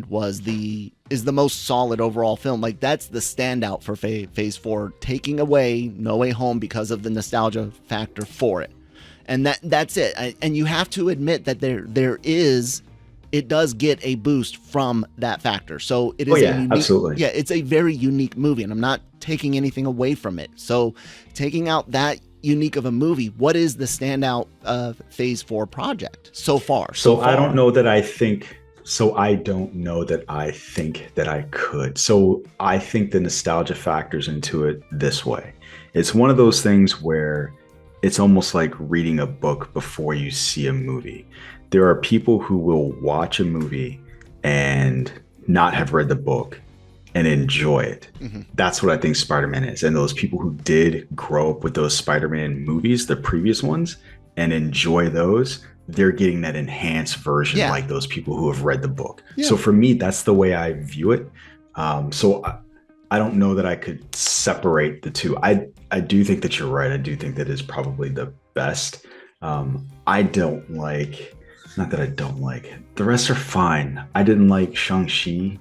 mind is the most solid overall film. Like, that's the standout for Phase 4, taking away No Way Home because of the nostalgia factor for it. And that's it. And you have to admit that it does get a boost from that factor. So it is absolutely. Yeah, it's a very unique movie, and I'm not taking anything away from it. So taking out that unique of a movie, what is the standout Phase 4 project so far? So I don't know that I think that I could. So I think the nostalgia factors into it this way. It's one of those things where it's almost like reading a book before you see a movie. There are people who will watch a movie and not have read the book and enjoy it. Mm-hmm. That's what I think Spider-Man is. And those people who did grow up with those Spider-Man movies, the previous ones, and enjoy those, they're getting that enhanced version, like those people who have read the book. Yeah. So for me, that's the way I view it. So I don't know that I could separate the two. I do think that you're right. I do think that is probably the best. Not that I don't like it. The rest are fine. I didn't like Shang-Chi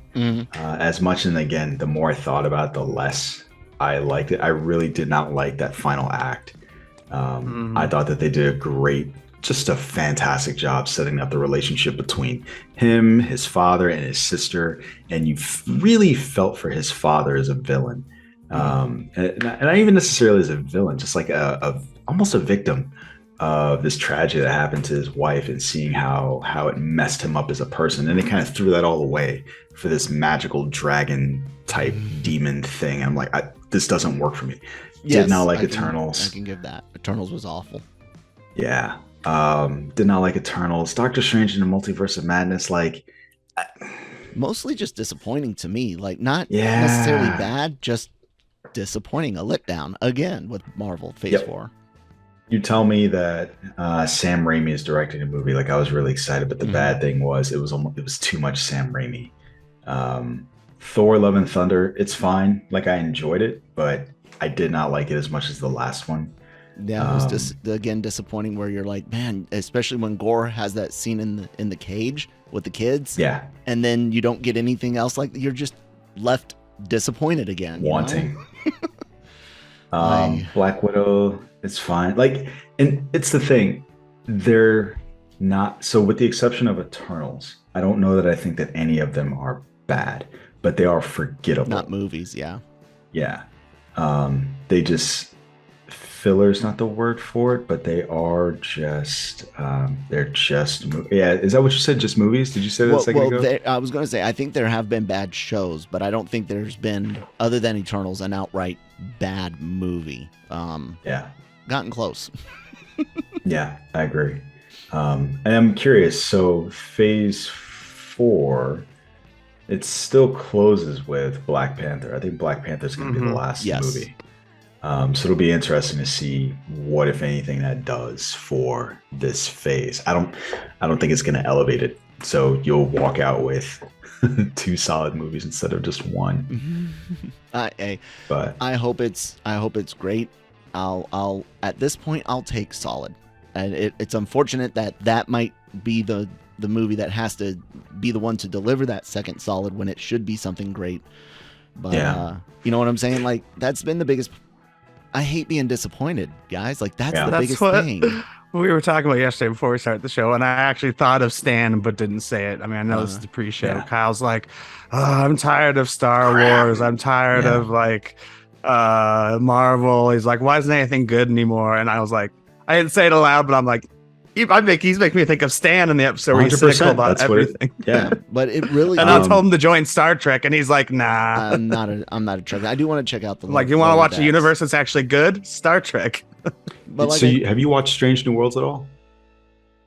as much. And again, the more I thought about it, the less I liked it. I really did not like that final act. I thought that they did just a fantastic job setting up the relationship between him, his father, and his sister. And you really felt for his father as a villain. And not even necessarily as a villain, just like almost a victim of this tragedy that happened to his wife, and seeing how it messed him up as a person. And they kind of threw that all away for this magical dragon type demon thing. I'm like, this doesn't work for me. Did not like Eternals. I can give that. Eternals was awful. Yeah. Did not like Eternals. Doctor Strange in the Multiverse of Madness, mostly just disappointing to me. Like, not necessarily bad, just disappointing. A letdown again with Marvel Phase 4. You tell me that Sam Raimi is directing a movie, like, I was really excited, but the bad thing was it was too much Sam Raimi. Thor: Love and Thunder, it's fine. Like, I enjoyed it, but I did not like it as much as the last one. Yeah, it was just again disappointing. Where you're like, man, especially when Gore has that scene in the cage with the kids. Yeah, and then you don't get anything else. Like, you're just left disappointed again. Wanting. Black Widow, it's fine. Like, and it's the thing, they're not. So with the exception of Eternals, I don't know that I think that any of them are bad, but they are forgettable. Not movies, yeah. Yeah. They just, filler's not the word for it, but they are just, is that what you said? Just movies? Did you say that a second ago? I was going to say, I think there have been bad shows, but I don't think there's been, other than Eternals, an outright bad movie. Gotten close. Yeah, I agree. And I'm curious, so Phase 4, it still closes with Black Panther. I think Black Panther is going to be the last movie. So it'll be interesting to see what, if anything, that does for this phase. I don't think it's going to elevate it. So you'll walk out with 2 solid movies instead of just one. But I hope it's great. I'll at this point I'll take solid, and it's unfortunate that might be the movie that has to be the one to deliver that second solid when it should be something great. But you know what I'm saying? Like, that's been the biggest. I hate being disappointed, guys. Like, that's the biggest thing. We were talking about yesterday before we started the show, and I actually thought of Stan but didn't say it. I mean, I know this is the pre-show. Yeah. Kyle's like, I'm tired of Star Wars. I'm tired of Marvel. He's like, why isn't anything good anymore? And I was like, I didn't say it aloud, but I'm like, he's making me think of Stan in the episode where he's cynical about everything. But it really. And I told him to join Star Trek, and he's like, nah. I'm not a Trek. I do want to check out the. Like, you want to watch a universe that's actually good? Star Trek. But like, so have you watched Strange New Worlds at all?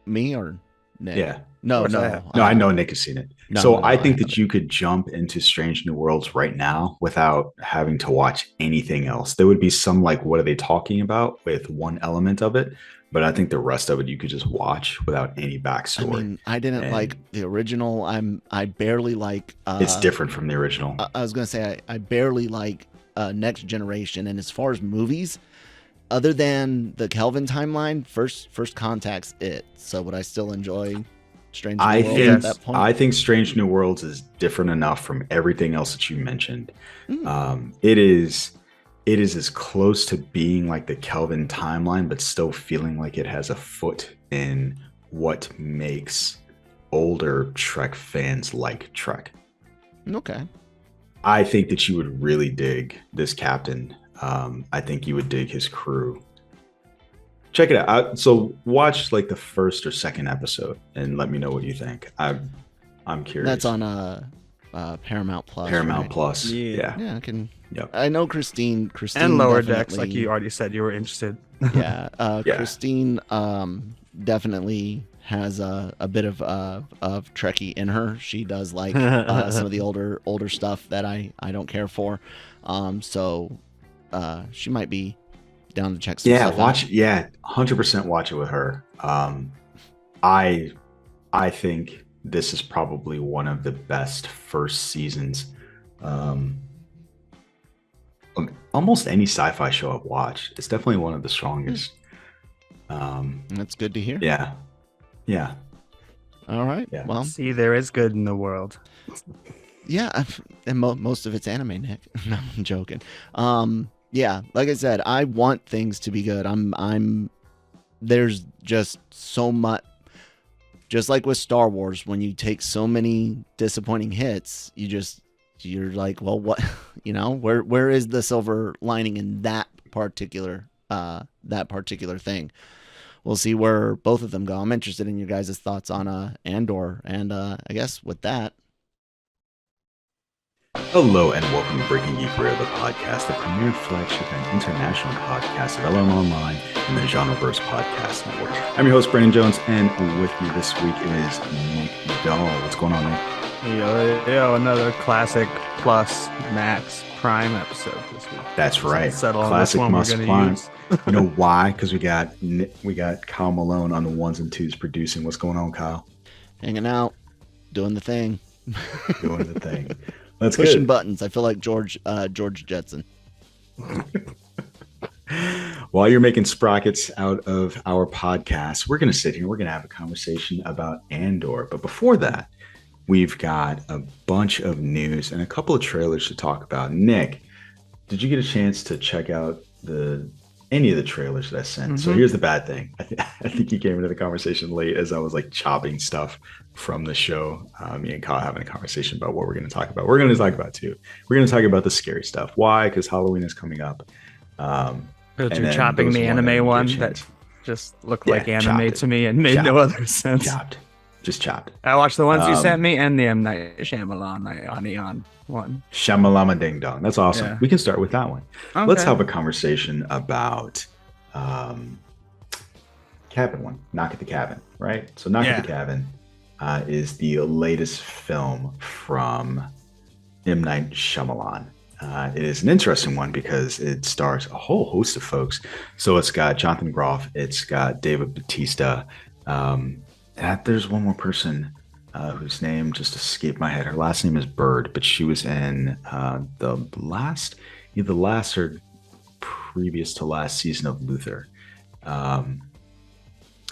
Me or Nick? Yeah. No. I know Nick has seen it. I think that you could jump into Strange New Worlds right now without having to watch anything else. There would be some, like, what are they talking about with one element of it, but I think the rest of it you could just watch without any backstory. I mean, I didn't like the original. I barely like. It's different from the original. I was gonna say I barely like Next Generation, and as far as movies, other than the Kelvin timeline, First Contact's it. So would I still enjoy Strange New Worlds at that point? I think Strange New Worlds is different enough from everything else that you mentioned. It is as close to being like the Kelvin timeline, but still feeling like it has a foot in what makes older Trek fans like Trek. Okay. I think that you would really dig this captain. I think you would dig his crew. Check it out. So watch like the first or second episode and let me know what you think. I'm curious. That's on Paramount Plus. Paramount Plus. Yeah. I can. Yep. I know Christine and Lower Decks, like you already said, you were interested. Yeah. Christine definitely has a bit of Trekkie in her. She does like some of the older stuff that I don't care for. So she might be down to check some stuff watch out. 100% watch it with her. I think this is probably one of the best first seasons. Almost any sci-fi show I've watched. It's definitely one of the strongest. That's good to hear. Yeah. All right. Yeah. Well, see, there is good in the world. Yeah, and most of it's anime, Nick. No, I'm joking. Yeah, like I said, I want things to be good. There's just so much. Just like with Star Wars, when you take so many disappointing hits, you're like, well, what, where is the silver lining in that particular thing? We'll see where both of them go. I'm interested in your guys' thoughts on Andor, and I guess with that. Hello and welcome to Breaking Geek Radio, the podcast, the premier flagship and international podcast of LM Online and the Genreverse Podcast Network. I'm your host, Brandon Jones, and with me this week is Nick Dahl. What's going on, Nick? Yo, another Classic Plus Max Prime episode this week. That's right. Classic Plus Prime. You know why? Because we got Kyle Malone on the ones and twos producing. What's going on, Kyle? Hanging out, doing the thing. Doing the thing. That's pushing good. Buttons. I feel like George Jetson. While you're making sprockets out of our podcast, we're going to sit here. We're going to have a conversation about Andor. But before that, we've got a bunch of news and a couple of trailers to talk about. Nick, did you get a chance to check out any of the trailers that I sent? Mm-hmm. So here's the bad thing. I think you came into the conversation late as I was like chopping stuff from the show. Me and Kyle having a conversation about what we're going to talk about. We're going to talk about too. We're going to talk about the scary stuff. Why? Because Halloween is coming up. You're chopping the anime one that just looked like anime to me and made no other sense. Just chopped. I watched the ones you sent me and the M. Night Shyamalan on Eon one. Shamalama Ding Dong. That's awesome. Yeah. We can start with that one. Okay. Let's have a conversation about Cabin one. Knock at the Cabin, right? So Knock at the Cabin is the latest film from M. Night Shyamalan. It is an interesting one because it stars a whole host of folks. So it's got Jonathan Groff. It's got David Bautista. There's one more person whose name just escaped my head. Her last name is Bird, but she was in the last or previous to last season of Luther.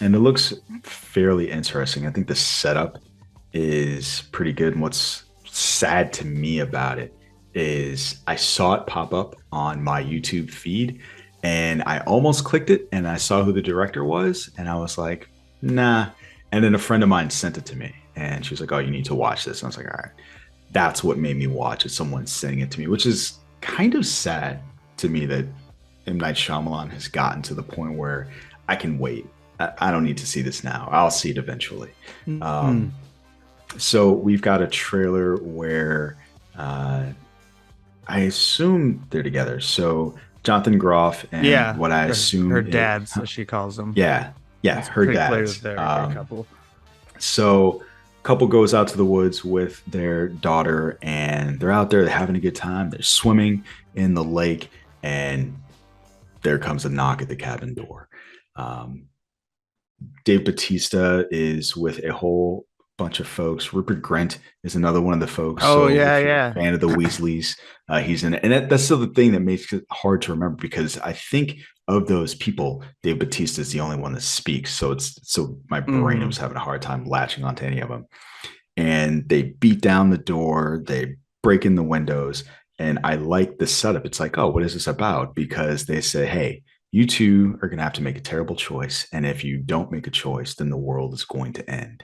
And it looks fairly interesting. I think the setup is pretty good. And what's sad to me about it is I saw it pop up on my YouTube feed and I almost clicked it and I saw who the director was and I was like, nah. And then a friend of mine sent it to me and she was like, oh, you need to watch this. And I was like, all right, that's what made me watch it. Someone sending it to me, which is kind of sad to me that M. Night Shyamalan has gotten to the point where I can wait. I don't need to see this now. I'll see it eventually. Mm-hmm. So we've got a trailer where I assume they're together. So Jonathan Groff and what I assume her dads, as she calls them. Yeah, that's her dads. Couple. So couple goes out to the woods with their daughter, and they're out there. They're having a good time. They're swimming in the lake, and there comes a knock at the cabin door. Dave Bautista is with a whole bunch of folks. Rupert Grint is another one of the folks. Oh, yeah. Fan of the Weasleys. He's in it. And that's still the thing that makes it hard to remember because I think of those people, Dave Bautista is the only one that speaks. So my brain was having a hard time latching onto any of them. And they beat down the door, they break in the windows, and I like the setup. It's like, oh, what is this about? Because they say, hey, you two are going to have to make a terrible choice. And if you don't make a choice, then the world is going to end.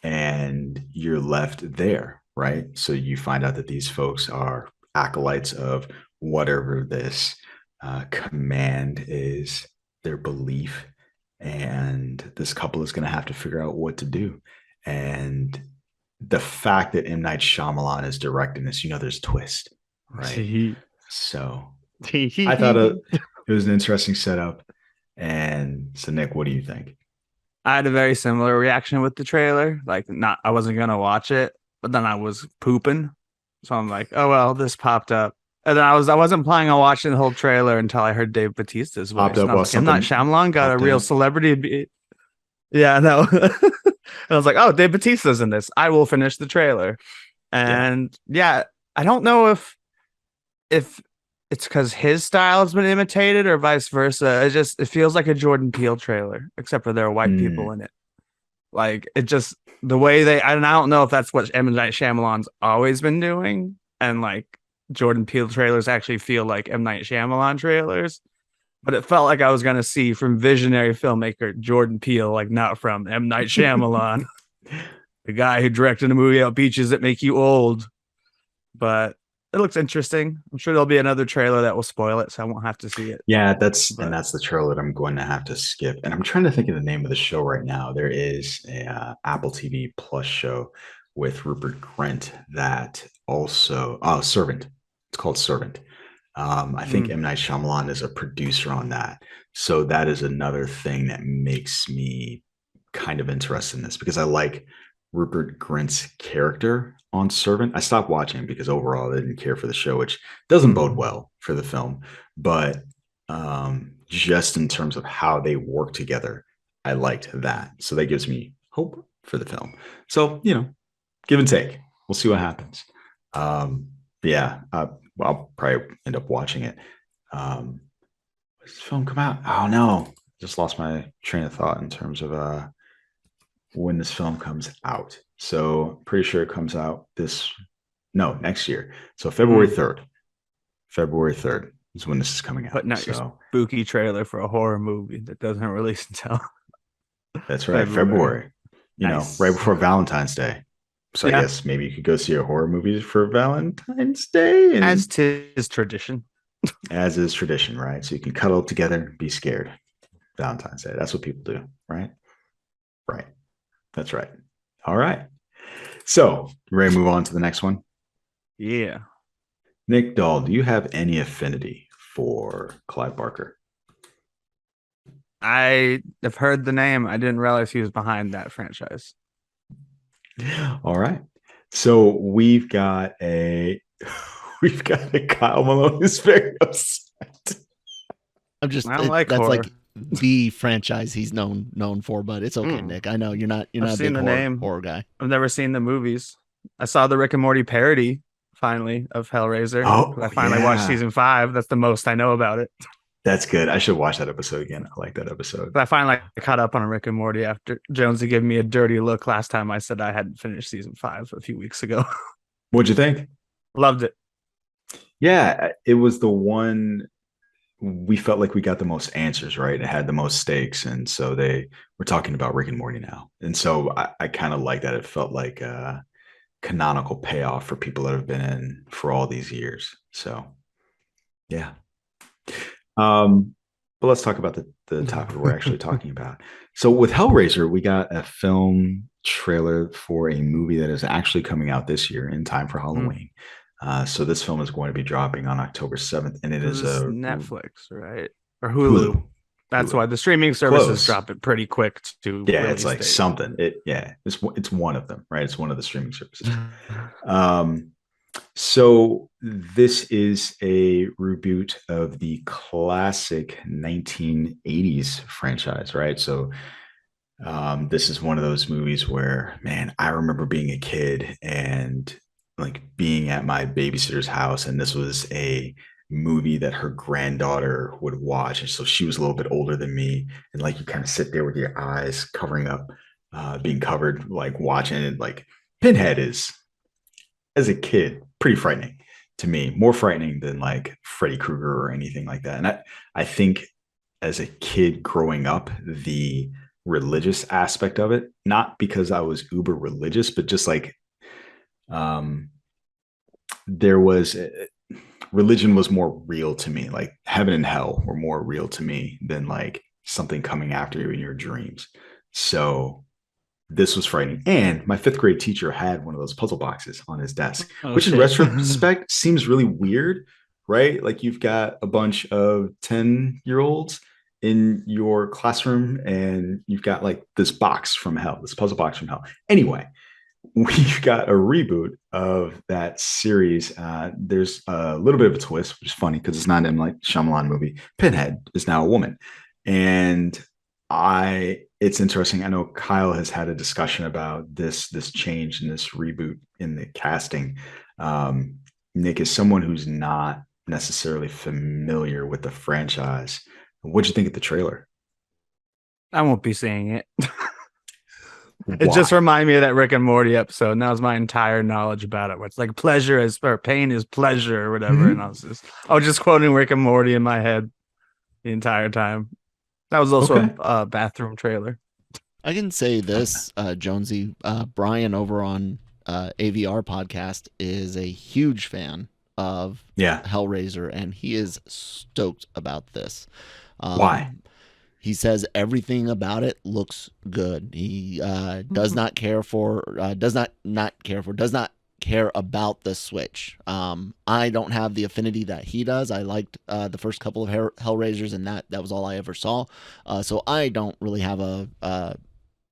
And you're left there, right? So you find out that these folks are acolytes of whatever this command is, their belief. And this couple is going to have to figure out what to do. And the fact that M. Night Shyamalan is directing this, there's a twist, right? So I thought it was an interesting setup. And so, Nick, what do you think? I had a very similar reaction with the trailer. Like, I wasn't gonna watch it, but then I was pooping, so I'm like, oh well, this popped up, and then I wasn't planning on watching the whole trailer until I heard Dave Bautista's voice. Popped up while M. Night Shyamalan got a real celebrity. Yeah, no. And I was like, oh, Dave Bautista's in this. I will finish the trailer. And yeah, I don't know if it's because his style has been imitated or vice versa. It feels like a Jordan Peele trailer, except for there are white people in it. Like, it just, the way I don't know if that's what M. Night Shyamalan's always been doing. And like Jordan Peele trailers actually feel like M. Night Shyamalan trailers. But it felt like I was going to see from visionary filmmaker Jordan Peele, like not from M. Night Shyamalan, the guy who directed a movie about beaches that make you old. But it looks interesting. I'm sure there'll be another trailer that will spoil it, so I won't have to see it. Yeah, that's the trailer that I'm going to have to skip. And I'm trying to think of the name of the show right now. There is a Apple TV Plus show with Rupert Grint that also Servant. It's called Servant. I think M. Night Shyamalan is a producer on that. So that is another thing that makes me kind of interested in this, because I like Rupert Grint's character on Servant. I stopped watching because overall I didn't care for the show, which doesn't bode well for the film. But just in terms of how they work together, I liked that. So that gives me hope for the film. So, give and take. We'll see what happens. I'll probably end up watching it. When does this film come out? Oh no, just lost my train of thought in terms of when this film comes out. So pretty sure it comes out next year. So February 3rd. February 3rd is when this is coming out. But not your spooky trailer for a horror movie that doesn't release until. That's right, February. Nice. Right before Valentine's Day. So I guess maybe you could go see a horror movie for Valentine's Day. As is tradition. As is tradition, right? So you can cuddle up together, be scared. Valentine's Day. That's what people do, right? Right. That's right. All right. So, ready to move on to the next one? Yeah. Nick Dahl, do you have any affinity for Clive Barker? I have heard the name. I didn't realize he was behind that franchise. All right. So we've got a Kyle Malone who's very upset. That's like the franchise he's known for, but it's okay, Nick. I know you're not a big horror guy. I've never seen the movies. I saw the Rick and Morty parody finally of Hellraiser. I finally watched season 5. That's the most I know about it. That's good. I should watch that episode again. I like that episode. But I finally caught up on Rick and Morty after Jonesy gave me a dirty look last time I said I hadn't finished season 5 a few weeks ago. What'd you think? Loved it. Yeah, it was the one we felt like we got the most answers, right? It had the most stakes. And so we're talking about Rick and Morty now. And so I kind of like that. It felt like a canonical payoff for people that have been in for all these years. So, yeah. But let's talk about the topic we're actually talking about. So with Hellraiser, we got a film trailer for a movie that is actually coming out this year in time for Halloween. So this film is going to be dropping on October 7th, and it is a Netflix, right? Or Hulu. That's why the streaming services drop it pretty quick to. Yeah, it's like something. It's one of them, right? It's one of the streaming services. So this is a reboot of the classic 1980s franchise, right? So this is one of those movies where, man, I remember being a kid and like being at my babysitter's house, and this was a movie that her granddaughter would watch. And so she was a little bit older than me. And like you kind of sit there with your eyes covering up, being covered, like watching it. Like Pinhead is, as a kid, pretty frightening to me, more frightening than like Freddy Krueger or anything like that. And I think as a kid growing up, the religious aspect of it, not because I was uber religious, but just like um, there was religion was more real to me. Like heaven and hell were more real to me than like something coming after you in your dreams. So this was frightening. And my fifth grade teacher had one of those puzzle boxes on his desk, which in retrospect seems really weird, right? Like you've got a bunch of 10-year-olds in your classroom and you've got like this box from hell, this puzzle box from hell. Anyway, we've got a reboot of that series. There's a little bit of a twist, which is funny because it's not an M. Night Shyamalan movie. Pinhead is now a woman. And it's interesting. I know Kyle has had a discussion about this change and this reboot in the casting. Nick is someone who's not necessarily familiar with the franchise. What'd you think of the trailer? I won't be seeing it. It just reminded me of that Rick and Morty episode. And that was my entire knowledge about it. Where it's like pleasure is, or pain is pleasure or whatever. Mm-hmm. And I was just quoting Rick and Morty in my head the entire time. That was also a bathroom trailer. I can say this, Jonesy. Brian over on AVR podcast is a huge fan of Hellraiser, and he is stoked about this. Why? He says everything about it looks good. He does not care about the Switch. I don't have the affinity that he does. I liked the first couple of Hellraisers, and that was all I ever saw. So I don't really have a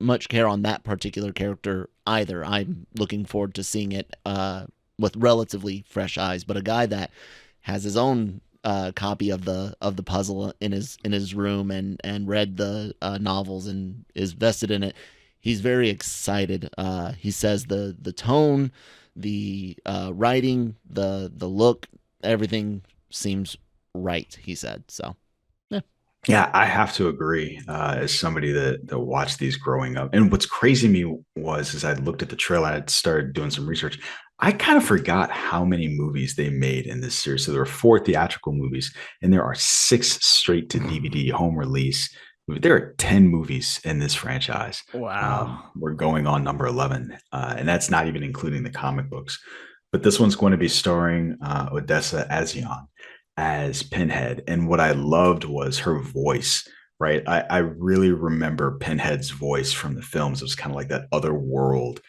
much care on that particular character either. I'm looking forward to seeing it with relatively fresh eyes. But a guy that has his own copy of the puzzle in his room and read the novels and is vested in it, he's very excited. He says the tone, the writing, the look, everything seems right, he said. So yeah, I have to agree. As somebody that watched these growing up, and what's crazy to me was I looked at the trailer, I started doing some research. I kind of forgot how many movies they made in this series. So there are 4 theatrical movies, and there are 6 straight to DVD home release. There are 10 movies in this franchise. Wow. We're going on number 11, and that's not even including the comic books. But this one's going to be starring Odessa A'zion as Pinhead. And what I loved was her voice, right? I really remember Pinhead's voice from the films. It was kind of like that otherworld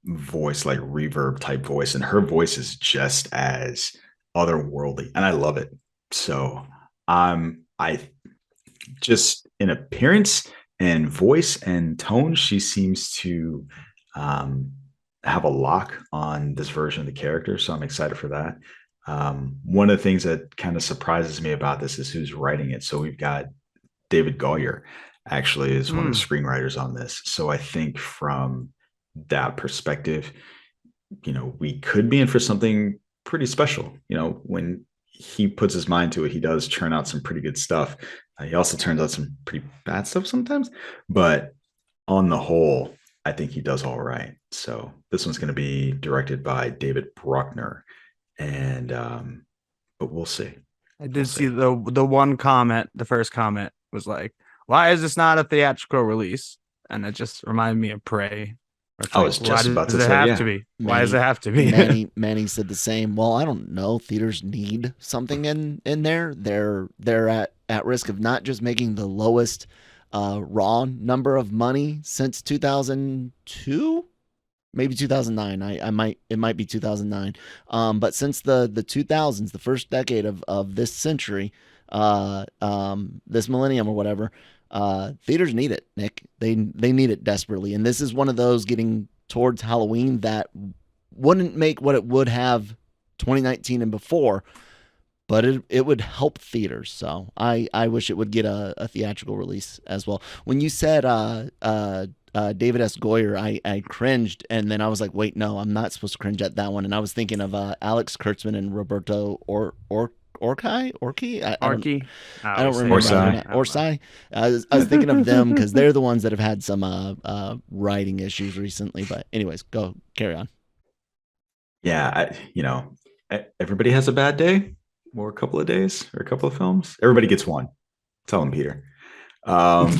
voice, like reverb type voice. And her voice is just as otherworldly. And I love it. So I just in appearance and voice and tone, she seems to have a lock on this version of the character. So I'm excited for that. One of the things that kind of surprises me about this is who's writing it. So we've got David Goyer actually is one of the screenwriters on this. So I think from that perspective, we could be in for something pretty special. When he puts his mind to it, he does churn out some pretty good stuff. He also turns out some pretty bad stuff sometimes, but on the whole, I think he does all right. So this one's going to be directed by David Bruckner. And but we'll see. I did see the one comment. The first comment was like, "Why is this not a theatrical release?" And it just reminded me of Prey. I was just about to say, have to be? Why does it have to be? Manny said the same. Well, I don't know. Theaters need something in there. They're at risk of not just making the lowest raw number of money since 2002. Maybe 2009. It might be 2009. But since the 2000s, the first decade of this century, this millennium or whatever, theaters need it, Nick. They need it desperately. And this is one of those getting towards Halloween that wouldn't make what it would have 2019 and before, but it would help theaters. So I wish it would get a theatrical release as well. When you said David S. Goyer, I cringed, and then I was like, wait, no, I'm not supposed to cringe at that one. And I was thinking of Alex Kurtzman and Roberto Orci. I don't remember. Orsai. I was thinking of them because they're the ones that have had some writing issues recently. But anyways, carry on. Yeah, everybody has a bad day, or a couple of days, or a couple of films. Everybody gets one. Tell him, Peter. We'll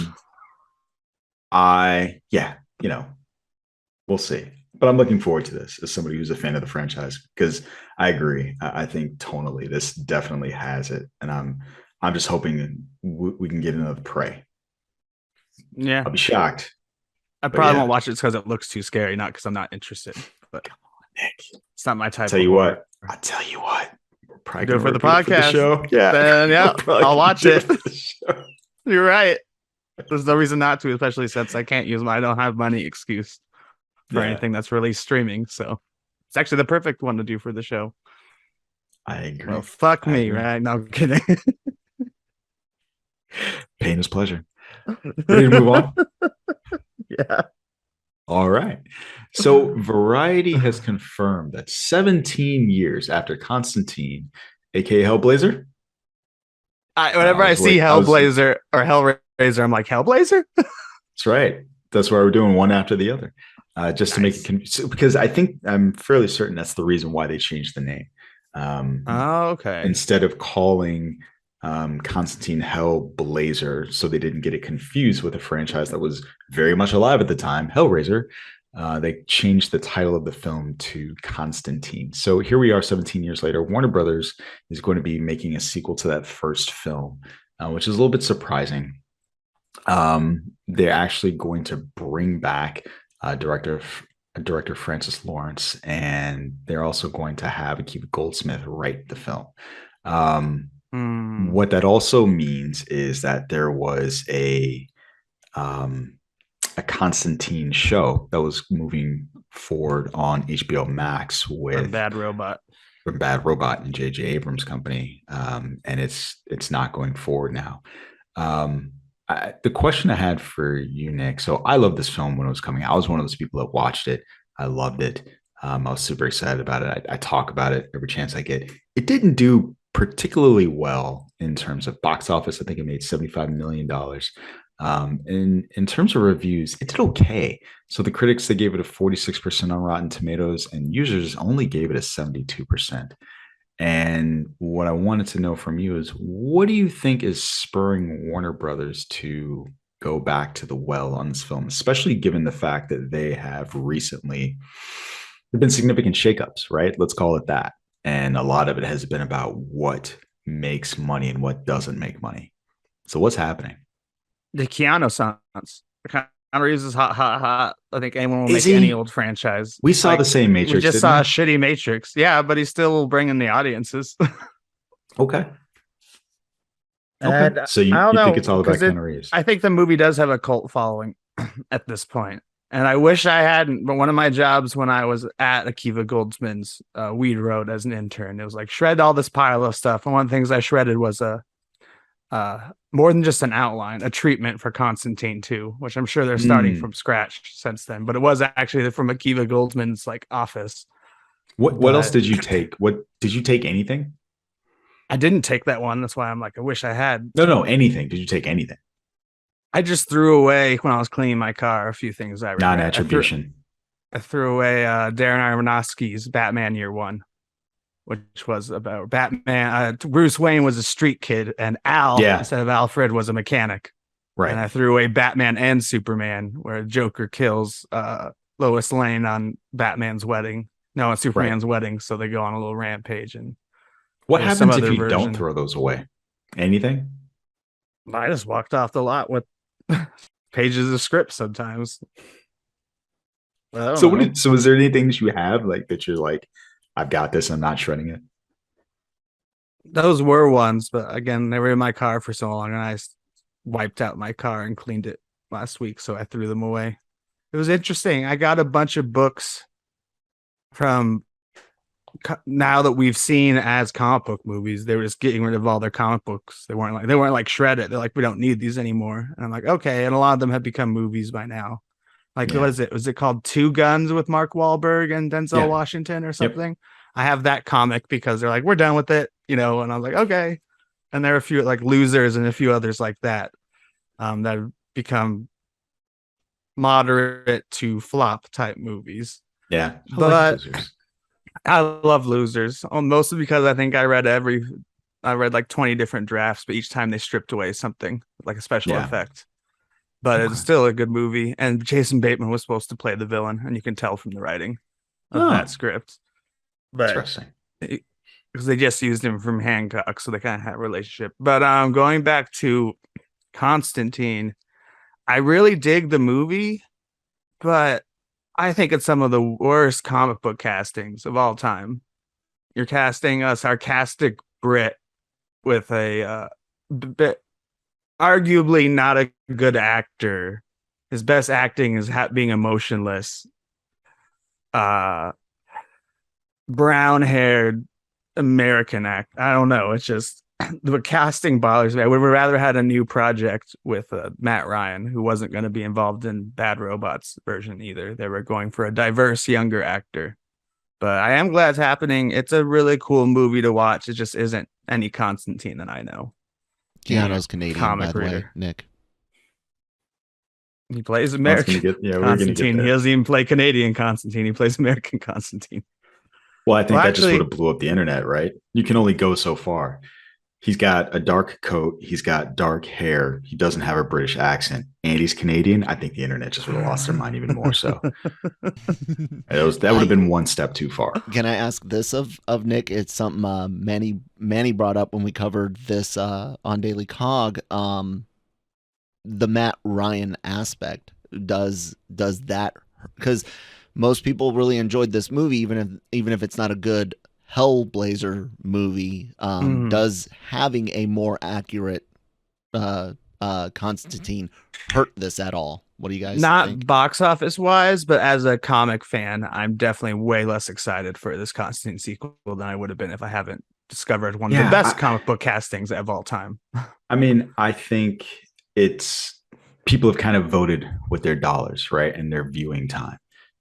see. But I'm looking forward to this as somebody who's a fan of the franchise, because I agree. I think tonally this definitely has it, and I'm just hoping we can get another Prey. Yeah, I'll be shocked. I probably won't watch it because it looks too scary, not because I'm not interested. But come on, Nick, it's not my type. I'll tell you what. We're probably go for the podcast. For the show. Yeah, I'll watch it. You're right. There's no reason not to, especially since I can't use I don't have money excuse for anything that's released streaming. So it's actually the perfect one to do for the show. I agree. Well, fuck me, right? No, I'm kidding. Pain is pleasure. Ready to move on? Yeah. All right. So Variety has confirmed that 17 years after Constantine, aka Hellblazer. Whenever I see Hellblazer or Hellraiser, I'm like, Hellblazer? That's right. That's why we're doing one after the other. Just to make it because I'm fairly certain that's the reason why they changed the name. Okay. Instead of calling Constantine Hellblazer, so they didn't get it confused with a franchise that was very much alive at the time, Hellraiser, they changed the title of the film to Constantine. So here we are 17 years later. Warner Brothers is going to be making a sequel to that first film, which is a little bit surprising. They're actually going to bring back director Francis Lawrence, and they're also going to have Akiva Goldsmith write the film. What that also means is that there was a Constantine show that was moving forward on HBO Max with Bad Robot and J.J. Abrams' company, and it's not going forward now. The question I had for you, Nick. So I loved this film when it was coming out. I was one of those people that watched it. I loved it. I was super excited about it. I talk about it every chance I get. It didn't do particularly well in terms of box office. I think it made $75 million. In terms of reviews, it did okay. So the critics, they gave it a 46% on Rotten Tomatoes, and users only gave it a 72%. And what I wanted to know from you is, what do you think is spurring Warner Brothers to go back to the well on this film, especially given the fact that they have recently, there have been significant shakeups, right? Let's call it that. And a lot of it has been about what makes money and what doesn't make money. So what's happening? The Keanu sounds. Keanu Reeves is hot. I think anyone will make any old franchise. We saw the same Matrix. We just saw a shitty Matrix. Yeah, but he's still bringing the audiences. Okay. So you think it's all about Keanu Reeves? I think the movie does have a cult following at this point. And I wish I hadn't, but one of my jobs when I was at Akiva Goldsman's Weed Road as an intern, it was like, shred all this pile of stuff. And one of the things I shredded was more than just an outline, a treatment for Constantine 2, which I'm sure they're starting from scratch since then. But it was actually from Akiva Goldsman's office. What else did you take? Did you take anything? I didn't take that one. That's why I'm like, I wish I had. No, anything. Did you take anything? I just threw away when I was cleaning my car a few things I regret. Non-attribution. I threw away Darren Aronofsky's Batman Year One, which was about Batman. Bruce Wayne was a street kid, and Al, instead of Alfred, was a mechanic. Right. And I threw away Batman and Superman, where Joker kills Lois Lane on Batman's wedding. No, on Superman's wedding. So they go on a little rampage. And what happens if you don't throw those away? Anything? I just walked off the lot with pages of script sometimes. So is there anything that you have that you're like, I've got this, I'm not shredding it? Those were ones, but again, they were in my car for so long, and I wiped out my car and cleaned it last week, so I threw them away. It was interesting. I got a bunch of books from now that we've seen as comic book movies. They were just getting rid of all their comic books. They weren't shredded. They're like, we don't need these anymore. And I'm like, okay. And a lot of them have become movies by now. Like, what is it? Was it called Two Guns with Mark Wahlberg and Denzel Washington or something? Yep. I have that comic because they're like, we're done with it, and I was like, okay. And there are a few like Losers and a few others like that that have become moderate to flop type movies. Yeah, but I love Losers, mostly because I think I read like 20 different drafts, but each time they stripped away something like a special effect. But it's still a good movie, and Jason Bateman was supposed to play the villain, and you can tell from the writing of that script. But interesting, because they just used him from Hancock, so they kind of had a relationship. But going back to Constantine, I really dig the movie, but I think it's some of the worst comic book castings of all time. You're casting a sarcastic Brit with a arguably not a good actor. His best acting is being emotionless. Brown-haired American act. I don't know. It's just the casting bothers me. I would have rather had a new project with Matt Ryan, who wasn't going to be involved in Bad Robots version either. They were going for a diverse younger actor. But I am glad it's happening. It's a really cool movie to watch. It just isn't any Constantine that I know. Keanu's Canadian, by the way, Nick. He plays American Constantine. He doesn't even play Canadian Constantine. He plays American Constantine. Well, I think that just would have blew up the internet, right? You can only go so far. He's got a dark coat. He's got dark hair. He doesn't have a British accent, and he's Canadian. I think the internet just would have lost their mind even more so. That would have been one step too far. Can I ask this of Nick? It's something Manny brought up when we covered this on Daily Cog. The Matt Ryan aspect. Does that, because most people really enjoyed this movie, even if it's not a good Hellblazer movie. Does having a more accurate Constantine hurt this at all? What do you guys think? Not box office wise, but as a comic fan, I'm definitely way less excited for this Constantine sequel than I would have been if I haven't discovered one of the best comic book castings of all time. I mean, I think it's people have kind of voted with their dollars, right? And their viewing time.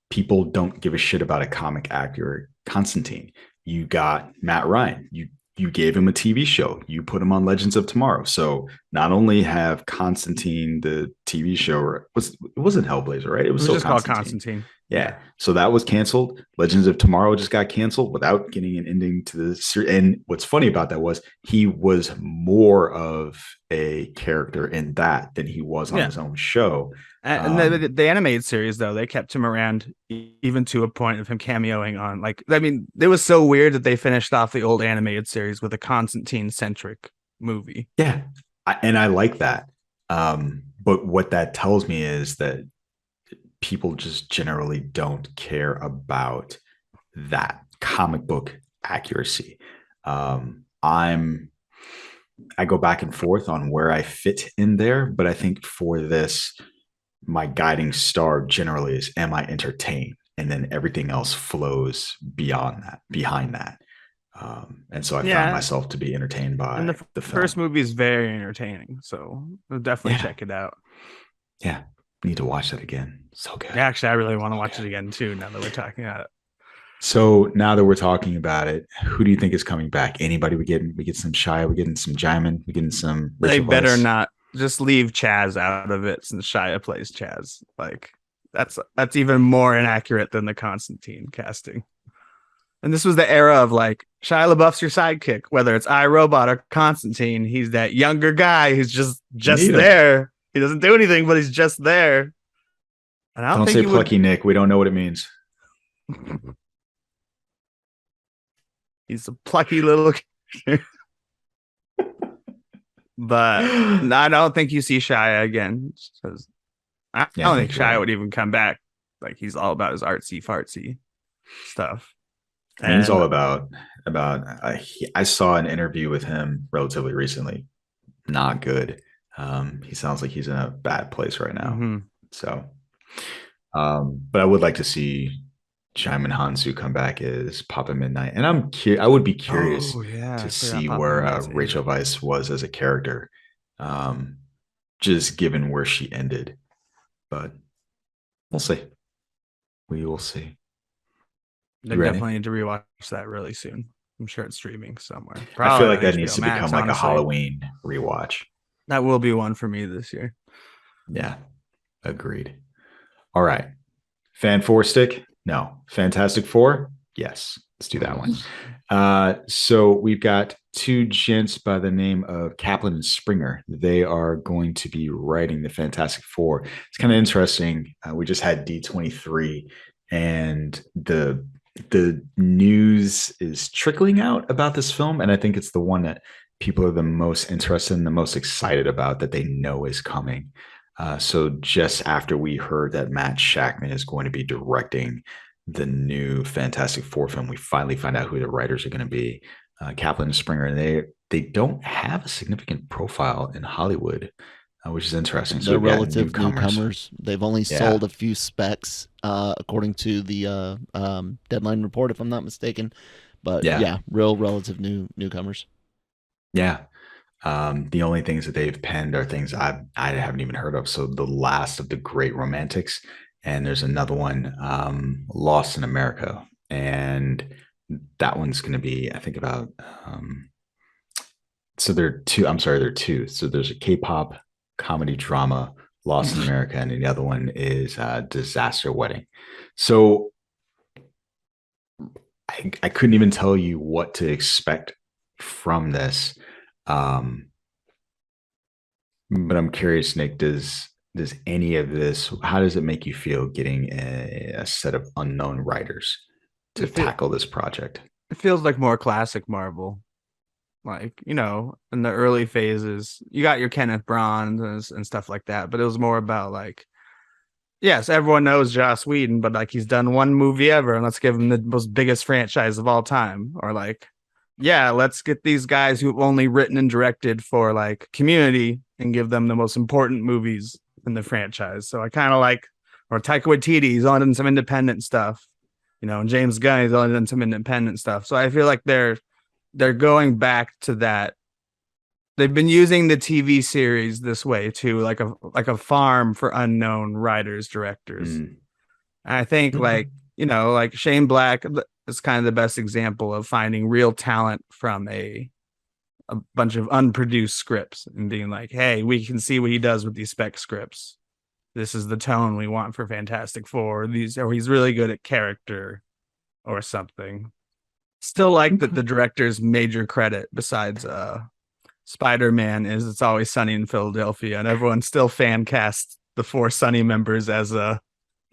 People don't give a shit about a comic accurate Constantine. You got Matt Ryan. You gave him a TV show. You put him on Legends of Tomorrow. So not only have Constantine, the TV show, it wasn't Hellblazer, right? It was just called Constantine. Yeah. So that was canceled. Legends of Tomorrow just got canceled without getting an ending to the series. And what's funny about that was he was more of a character in that than he was on his own show. And the animated series, though, they kept him around even to a point of him cameoing on, like, I mean, it was so weird that they finished off the old animated series with a Constantine-centric movie. Yeah, and I like that. But what that tells me is that people just generally don't care about that comic book accuracy. I go back and forth on where I fit in there, but I think for this, my guiding star generally is, am I entertained? And then everything else flows behind that. And so I found myself to be entertained by and the film. First movie is very entertaining, so I'll definitely check it out. Yeah, need to watch that again. So good. Actually, I really want to watch it again too, now that we're talking about it. So now that we're talking about it, who do you think is coming back? Anybody? We get some Shia, we getting some Jaimin, we getting some Rachel They better Weisz. not just leave Chaz out of it since Shia plays Chaz. Like that's even more inaccurate than the Constantine casting. And this was the era of like Shia LaBeouf's your sidekick, whether it's iRobot or Constantine. He's that younger guy who's just there. He doesn't do anything, but he's just there. And I don't think say plucky Nick. We don't know what it means. He's a plucky little but I don't think you see Shia again, because I don't think Shia would even come back. Like, he's all about his artsy fartsy stuff. And he's all about I saw an interview with him relatively recently. Not good. He sounds like he's in a bad place right now. Mm-hmm. So, but I would like to see Jaimin Hansu come back as Papa Midnight, and I would be curious to see where Rachel Weisz was as a character, just given where she ended. But We'll see. We will see. They definitely need to rewatch that really soon. I'm sure it's streaming somewhere. Probably I feel like that needs to become like honestly. A Halloween rewatch. That will be one for me this year. Yeah, agreed. All right. Fan Four stick? No. Fantastic Four? Yes. Let's do that one. So we've got two gents by the name of Kaplan and Springer. They are going to be writing the Fantastic Four. It's kind of interesting. We just had D23, and the news is trickling out about this film, and I think it's the one that people are the most interested in, the most excited about, that they know is coming. So just after we heard that Matt Shakman is going to be directing the new Fantastic Four film, we finally find out who the writers are going to be. Kaplan and Springer, and they don't have a significant profile in Hollywood, which is interesting. They're relative newcomers. They've only sold a few specs, according to the Deadline report, if I'm not mistaken. But real relative newcomers. Yeah. The only things that they've penned are things I haven't even heard of. So The Last of the Great Romantics, and there's another one, Lost in America, and that one's going to be, I think, about. So there are two. So there's a K-pop comedy drama, Lost in America, and the other one is Disaster Wedding. So I couldn't even tell you what to expect from this. But I'm curious, Nick, does any of this, how does it make you feel getting a set of unknown writers to tackle this project? It feels like more classic Marvel. Like, in the early phases, you got your Kenneth Branagh and stuff like that, but it was more about like, yes, everyone knows Joss Whedon, but like he's done one movie ever, and let's give him the most biggest franchise of all time. Or like, let's get these guys who've only written and directed for like Community and give them the most important movies in the franchise. So I kind of like, or Taika Waititi, he's only done some independent stuff, and James Gunn, he's only done some independent stuff. So I feel like they're going back to that. They've been using the TV series this way too, like a farm for unknown writers, directors. And I think like Shane Black is kind of the best example of finding real talent from a bunch of unproduced scripts and being like, hey, we can see what he does with these spec scripts. This is the tone we want for Fantastic Four. Or he's really good at character or something. Still like that the director's major credit besides Spider-Man is It's Always Sunny in Philadelphia, and everyone still fan casts the four Sunny members as the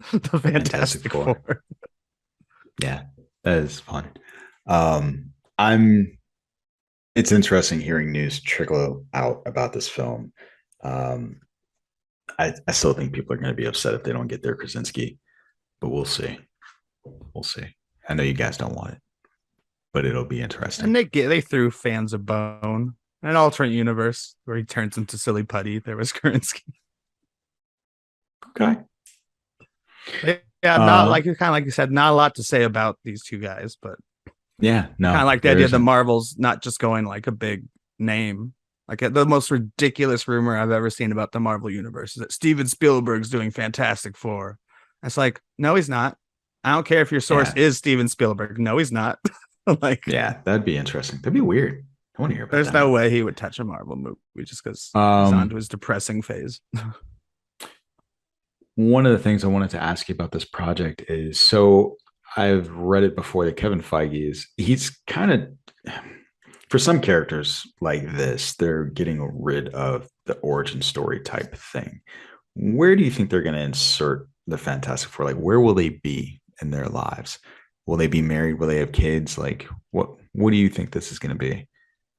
Fantastic Four. Yeah, that is fun. It's interesting hearing news trickle out about this film. I still think people are going to be upset if they don't get their Krasinski, but we'll see. We'll see. I know you guys don't want it, but it'll be interesting. And they threw fans a bone. An alternate universe where he turns into Silly Putty, there was Krasinski. Okay. Yeah, not like you said, not a lot to say about these two guys, but no, kind of like the idea that Marvel's not just going like a big name. Like the most ridiculous rumor I've ever seen about the Marvel universe is that Steven Spielberg's doing Fantastic Four. It's like, no, he's not. I don't care if your source is Steven Spielberg. No, he's not. Like, that'd be interesting. That'd be weird. I want to hear about There's that. no way he would touch a Marvel movie just because he's on to his depressing phase. One of the things I wanted to ask you about this project is, so I've read it before that Kevin Feige he's kind of, for some characters like this, they're getting rid of the origin story type thing. Where do you think they're going to insert the Fantastic Four? Like, where will they be in their lives? Will they be married? Will they have kids? Like, what do you think this is going to be?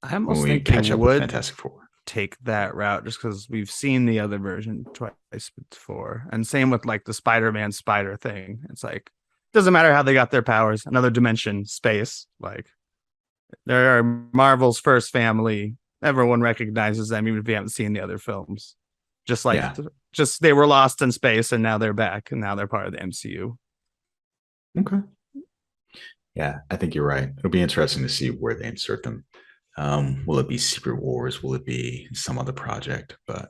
I almost think they would Fantastic Four take that route just because we've seen the other version twice before. And same with like the Spider-Man spider thing. It's like, doesn't matter how they got their powers, another dimension, space. Like, they're Marvel's first family. Everyone recognizes them, even if you haven't seen the other films. Just like, just they were lost in space and now they're back and now they're part of the MCU. Okay. Yeah, I think you're right. It'll be interesting to see where they insert them. Will it be Secret Wars? Will it be some other project? But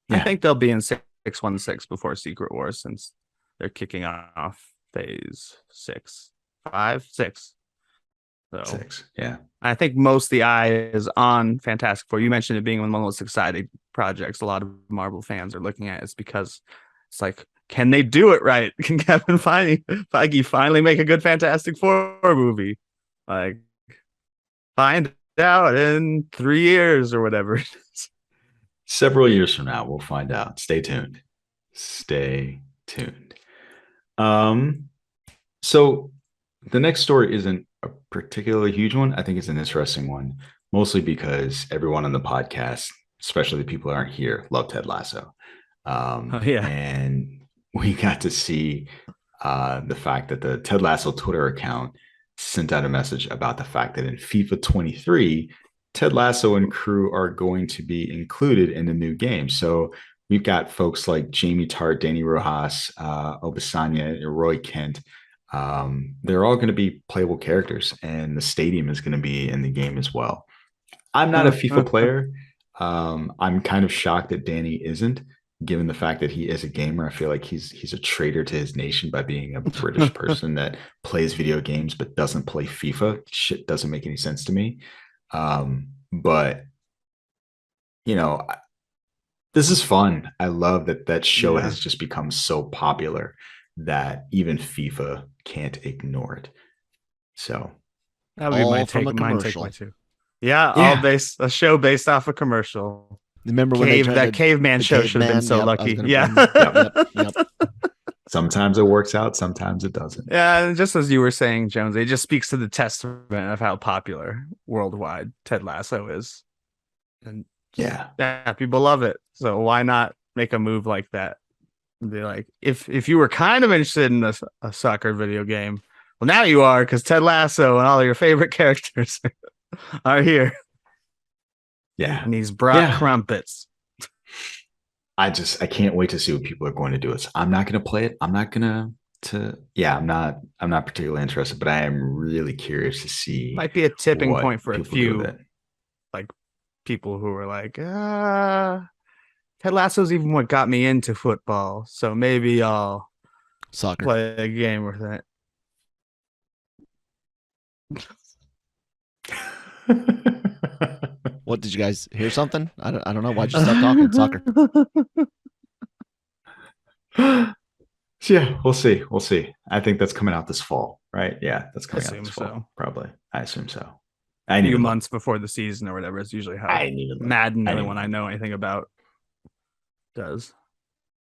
I think they'll be in 616 before Secret Wars, since they're kicking off phase 6. 5, 6. So 6. Yeah. I think most of the eye is on Fantastic Four. You mentioned it being one of the most exciting projects a lot of Marvel fans are looking at. It's because it's like, can they do it right? Can Kevin Feige finally make a good Fantastic Four movie? Like, find out in 3 years or whatever it is. Several years from now, we'll find out. Stay tuned. Stay tuned. So the next story isn't a particularly huge one. I think it's an interesting one, mostly because everyone on the podcast, especially the people that aren't here, love Ted Lasso. And we got to see the fact that the Ted Lasso Twitter account sent out a message about the fact that in FIFA 23, Ted Lasso and crew are going to be included in the new game. So we've got folks like Jamie Tart, Danny Rojas, Obisanya, Roy Kent. They're all going to be playable characters, and the stadium is going to be in the game as well. I'm not a FIFA player. I'm kind of shocked that Danny isn't, given the fact that he is a gamer. I feel like he's a traitor to his nation by being a British person that plays video games but doesn't play FIFA. Shit doesn't make any sense to me. But you know, this is fun. I love that show has just become so popular that even FIFA can't ignore it. So that would be my take. Mine take my two. Yeah, a show based off a commercial. Remember when that caveman show should have been so lucky. Yep. Sometimes it works out, sometimes it doesn't. Yeah, and just as you were saying, Jones, it just speaks to the testament of how popular worldwide Ted Lasso is. And people love it. So why not make a move like that? And be like, if you were kind of interested in a soccer video game, well, now you are, because Ted Lasso and all your favorite characters are here. Yeah. And he's brought crumpets. I can't wait to see what people are going to do. I'm not going to play it. I'm not particularly interested, but I am really curious to see. Might be a tipping point for a few like people who are like, Ted Lasso's even what got me into football. So maybe I'll play a game with it. What, did you guys hear something? I don't know. Why'd you stop talking? Soccer. Yeah, we'll see. I think that's coming out this fall, right? Yeah, that's coming out this fall. Probably. I assume so. A few months before the season or whatever is usually how Madden, anyone I know anything about, does.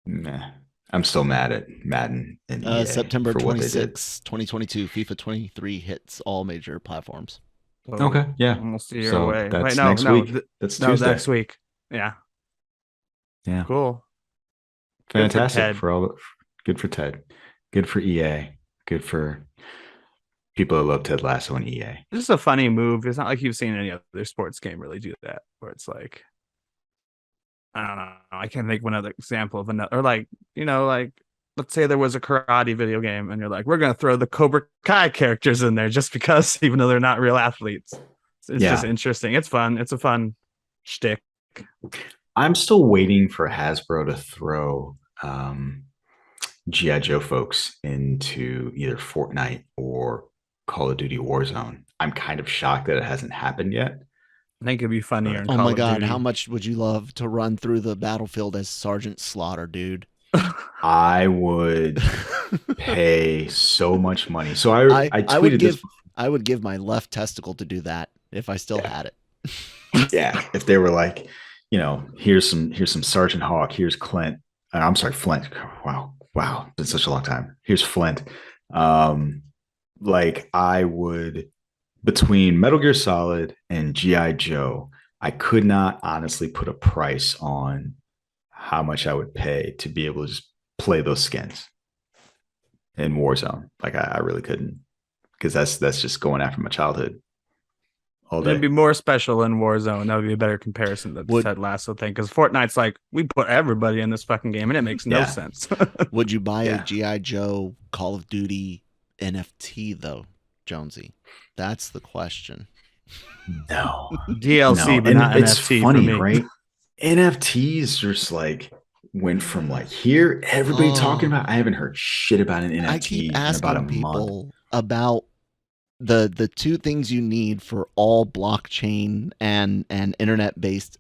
Nah. I'm still mad at Madden and EA September 26, 2022, FIFA 23 hits all major platforms. So okay, yeah. Almost a year away. That's next week. That's Tuesday. Next week. Yeah. Cool. Fantastic good for Ted. Good for EA. Good for people who love Ted Lasso and EA. This is a funny move. It's not like you've seen any other sports game really do that, where it's like, I don't know. I can't think of another example of another, or like, let's say there was a karate video game and you're like, we're going to throw the Cobra Kai characters in there just because, even though they're not real athletes. It's just interesting. It's fun. It's a fun shtick. I'm still waiting for Hasbro to throw G.I. Joe folks into either Fortnite or Call of Duty Warzone. I'm kind of shocked that it hasn't happened yet. I think it'd be funnier. Oh my God. How much would you love to run through the battlefield as Sergeant Slaughter, dude? I would pay so much money. So I tweeted this. I would give my left testicle to do that if I still had it. Yeah. If they were like, here's some Sergeant Hawk. Here's Clint. I'm sorry, Flint. Wow. It's been such a long time. Here's Flint. Like I would, between Metal Gear Solid and G.I. Joe, I could not honestly put a price on how much I would pay to be able to just play those skins in Warzone. Like I really couldn't, because that's just going after my childhood all day. It'd be more special in Warzone. That would be a better comparison than the Ted Lasso thing, because Fortnite's like, we put everybody in this fucking game and it makes no sense. Would you buy a G.I. Joe Call of Duty NFT though, Jonesy? That's the question. No. DLC, but not it's NFT funny, for me. Right? NFTs just like, went from like here, everybody talking about. I haven't heard shit about an NFT I keep in about a asking month. people about the two things you need for all blockchain and internet based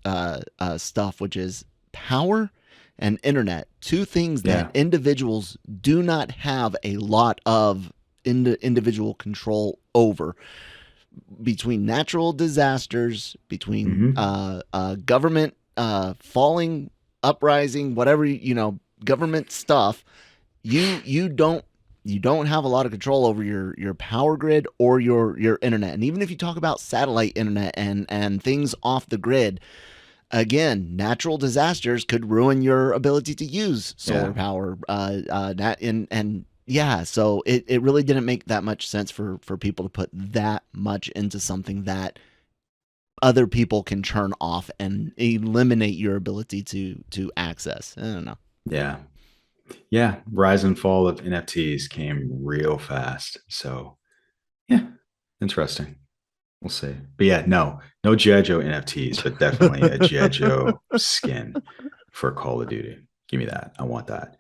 stuff, which is power and internet. Two things that individuals do not have a lot of individual control over. Between natural disasters, between government falling, uprising, whatever, government stuff, you don't have a lot of control over your power grid or your internet. And even if you talk about satellite internet and things off the grid, again, natural disasters could ruin your ability to use solar power. So it really didn't make that much sense for people to put that much into something that other people can turn off and eliminate your ability to access. I don't know. Yeah, rise and fall of NFTs came real fast. So, yeah, interesting. We'll see. But yeah, no G.I. Joe NFTs, but definitely a G.I. Joe skin for Call of Duty. Give me that. I want that.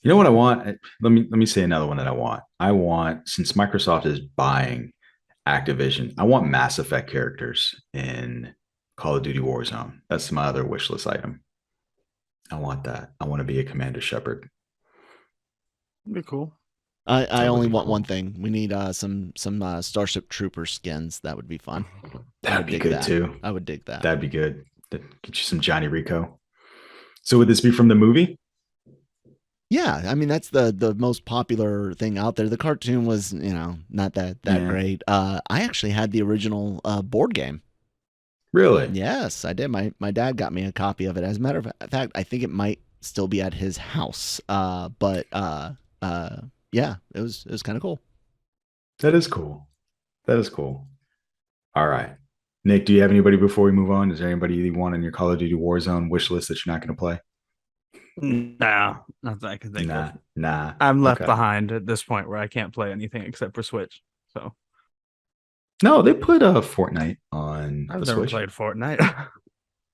You know what I want? Let me say another one that I want. I want, since Microsoft is buying Activision, I want Mass Effect characters in Call of Duty Warzone. That's my other wish list item. I want that. I want to be a Commander Shepard. Be cool. I only want one thing. We need some Starship Trooper skins. That would be fun. That'd be good too. I would dig that. That'd be good. Get you some Johnny Rico. So would this be from the movie? Yeah, I mean that's the most popular thing out there. The cartoon was, not that great. I actually had the original board game. Really? Yes, I did. My dad got me a copy of it. As a matter of fact, I think it might still be at his house. Yeah, it was kind of cool. That is cool. All right. Nick, do you have anybody before we move on? Is there anybody you want on your Call of Duty Warzone wish list that you're not going to play? No, nothing I can think of. Nah. I'm left behind at this point where I can't play anything except for Switch. So no, they put Fortnite on. I've never played Fortnite.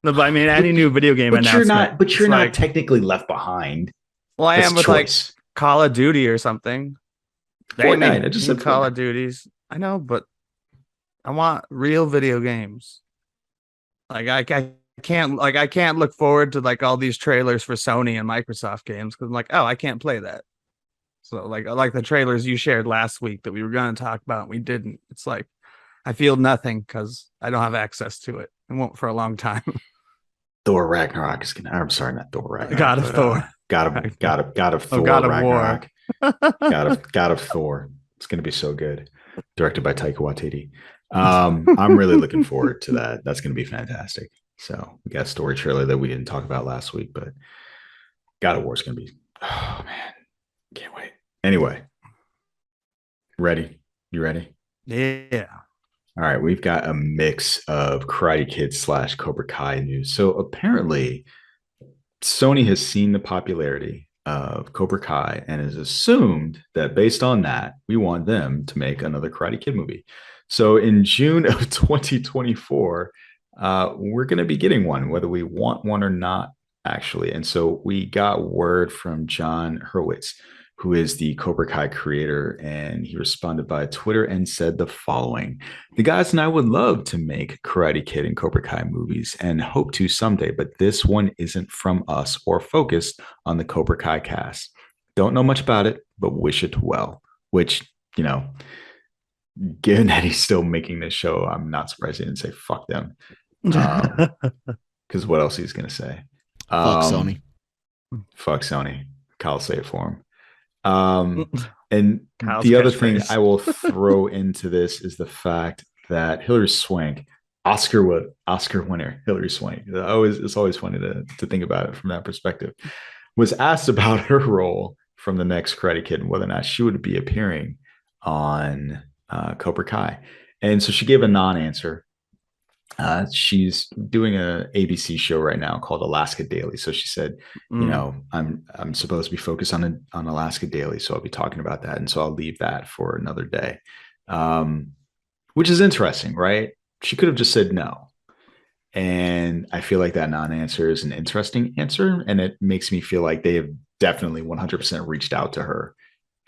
No, but I mean, any new video game announcement. You're not technically left behind. Well, I am with like Call of Duty or something. Fortnite. I just said Call of Duties. I know, but I want real video games. Like I can't look forward to like all these trailers for Sony and Microsoft games because I'm like, oh, I can't play that. So like the trailers you shared last week that we were going to talk about and we didn't. It's like I feel nothing because I don't have access to it. I won't for a long time. Thor Ragnarok is gonna. I'm sorry, not Thor Ragnarok. God of Thor. God of Thor. God of Ragnarok. God of Thor. It's gonna be so good. Directed by Taika Waititi. I'm really looking forward to that. That's gonna be fantastic. So we got a story trailer that we didn't talk about last week, but God of War is gonna be. Oh man, can't wait. Anyway, ready? You ready? Yeah. All right, we've got a mix of Karate Kid / Cobra Kai news. So apparently, Sony has seen the popularity of Cobra Kai and has assumed that based on that, we want them to make another Karate Kid movie. So in June of 2024, we're going to be getting one, whether we want one or not, actually. And so we got word from John Hurwitz, who is the Cobra Kai creator, and he responded by Twitter and said the following: "The guys and I would love to make Karate Kid and Cobra Kai movies and hope to someday, but this one isn't from us or focused on the Cobra Kai cast. Don't know much about it, but wish it well." Which, given that he's still making this show, I'm not surprised he didn't say fuck them. Because what else he's going to say? Fuck Sony. Fuck Sony. Kyle, say it for him. And Kyle's the other thing I will throw into this is the fact that Hilary Swank, Oscar winner Hilary Swank, it's always funny to think about it from that perspective, was asked about her role from the next Karate Kid and whether or not she would be appearing on Cobra Kai. And so she gave a non-answer. She's doing a ABC show right now called Alaska Daily. So she said, I'm supposed to be focused on Alaska Daily, so I'll be talking about that, and so I'll leave that for another day. Which is interesting, right? She could have just said no. And I feel like that non-answer is an interesting answer. And it makes me feel like they have definitely 100% reached out to her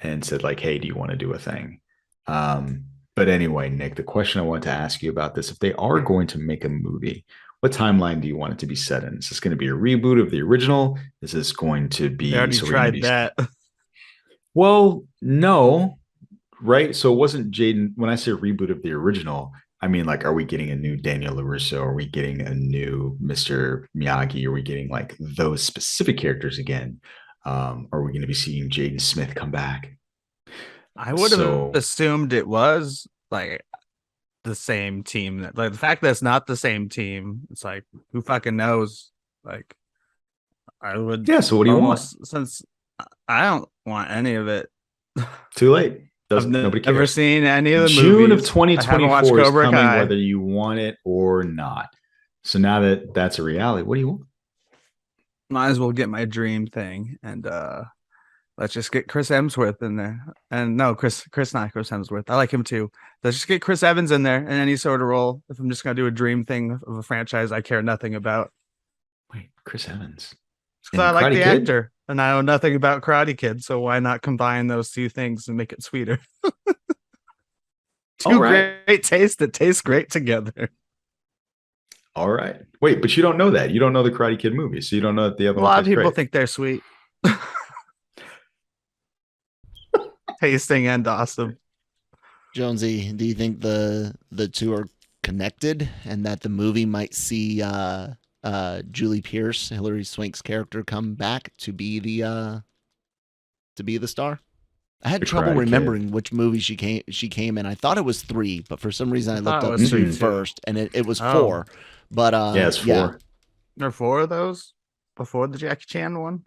and said like, hey, do you want to do a thing? But anyway, Nick, the question I want to ask you about this, if they are going to make a movie, what timeline do you want it to be set in? Is this going to be a reboot of the original? Is this going to be... They already tried that. Well, no, right? So it wasn't Jaden. When I say reboot of the original, I mean, like, are we getting a new Daniel LaRusso? Are we getting a new Mr. Miyagi? Are we getting like those specific characters again? Are we going to be seeing Jaden Smith come back? I would have assumed it was like the same team. Like the fact that it's not the same team, it's like, who fucking knows? Like, I would. Yeah. So what do you want? Since I don't want any of it. Too late. Nobody cares. Never seen any of the June movies. of 2024 is Cobra coming, Kai. whether you want it or not. So now that that's a reality, what do you want? Might as well get my dream thing, and let's just get Chris Hemsworth in there. And no, Chris not Chris Hemsworth. I like him too. Let's just get Chris Evans in there in any sort of role. If I'm just gonna do a dream thing of a franchise I care nothing about. Wait, Chris Evans. Because I like the actor, and I know nothing about Karate Kid, so why not combine those two things and make it sweeter? Two great tastes that taste great together. All right. Wait, but you don't know that. You don't know the Karate Kid movie, so you don't know that the other one. A lot of people think they're sweet. Tasting and awesome. Jonesy, do you think the two are connected, and that the movie might see Julie Pierce, Hilary Swank's character, come back to be the star? I had trouble remembering which movie she came in. I thought it was 3, but for some reason I looked up 3 first, and it was 4. But yeah, it's 4. Yeah. There are 4 of those before the Jackie Chan one.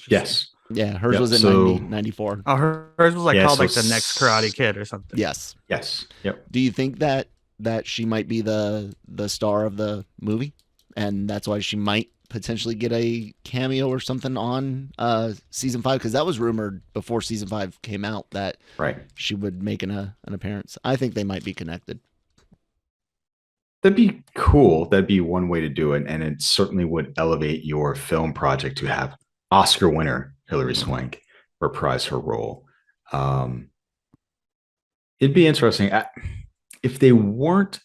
Yes. Yeah, hers was in 94. Oh, hers was called like the next Karate Kid or something. Yes. Yep. Do you think that she might be the star of the movie, and that's why she might potentially get a cameo or something on season 5? Because that was rumored before season 5 came out that she would make an appearance. I think they might be connected. That'd be cool. That'd be one way to do it, and it certainly would elevate your film project to have Oscar winner Hilary Swank reprise her role. It'd be interesting if they weren't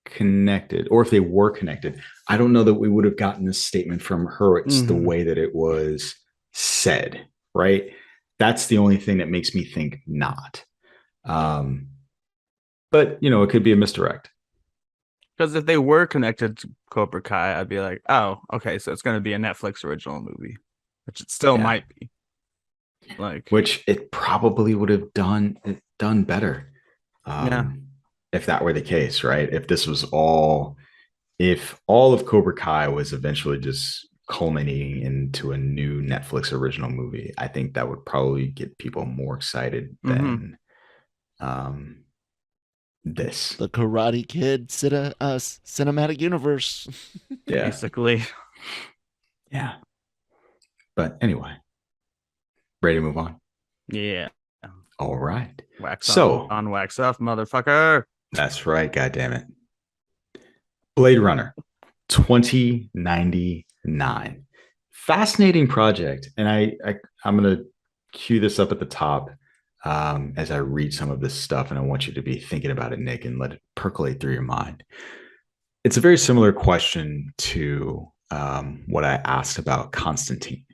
connected, or if they were connected. I don't know that we would have gotten this statement from her. It's the way that it was said, right? That's the only thing that makes me think not. But it could be a misdirect. Because if they were connected to Cobra Kai, I'd be like, oh, okay, so it's going to be a Netflix original movie, which it still might be. Which it probably would have done better. If that were the case, right? If all of Cobra Kai was eventually just culminating into a new Netflix original movie, I think that would probably get people more excited than this. The Karate Kid cinematic universe. Yeah. Basically. Yeah. But anyway, ready to move on? Yeah. All right. Wax on, wax off, motherfucker. That's right. God damn it. Blade Runner 2099. Fascinating project. And I'm going to cue this up at the top as I read some of this stuff. And I want you to be thinking about it, Nick, and let it percolate through your mind. It's a very similar question to what I asked about Constantine.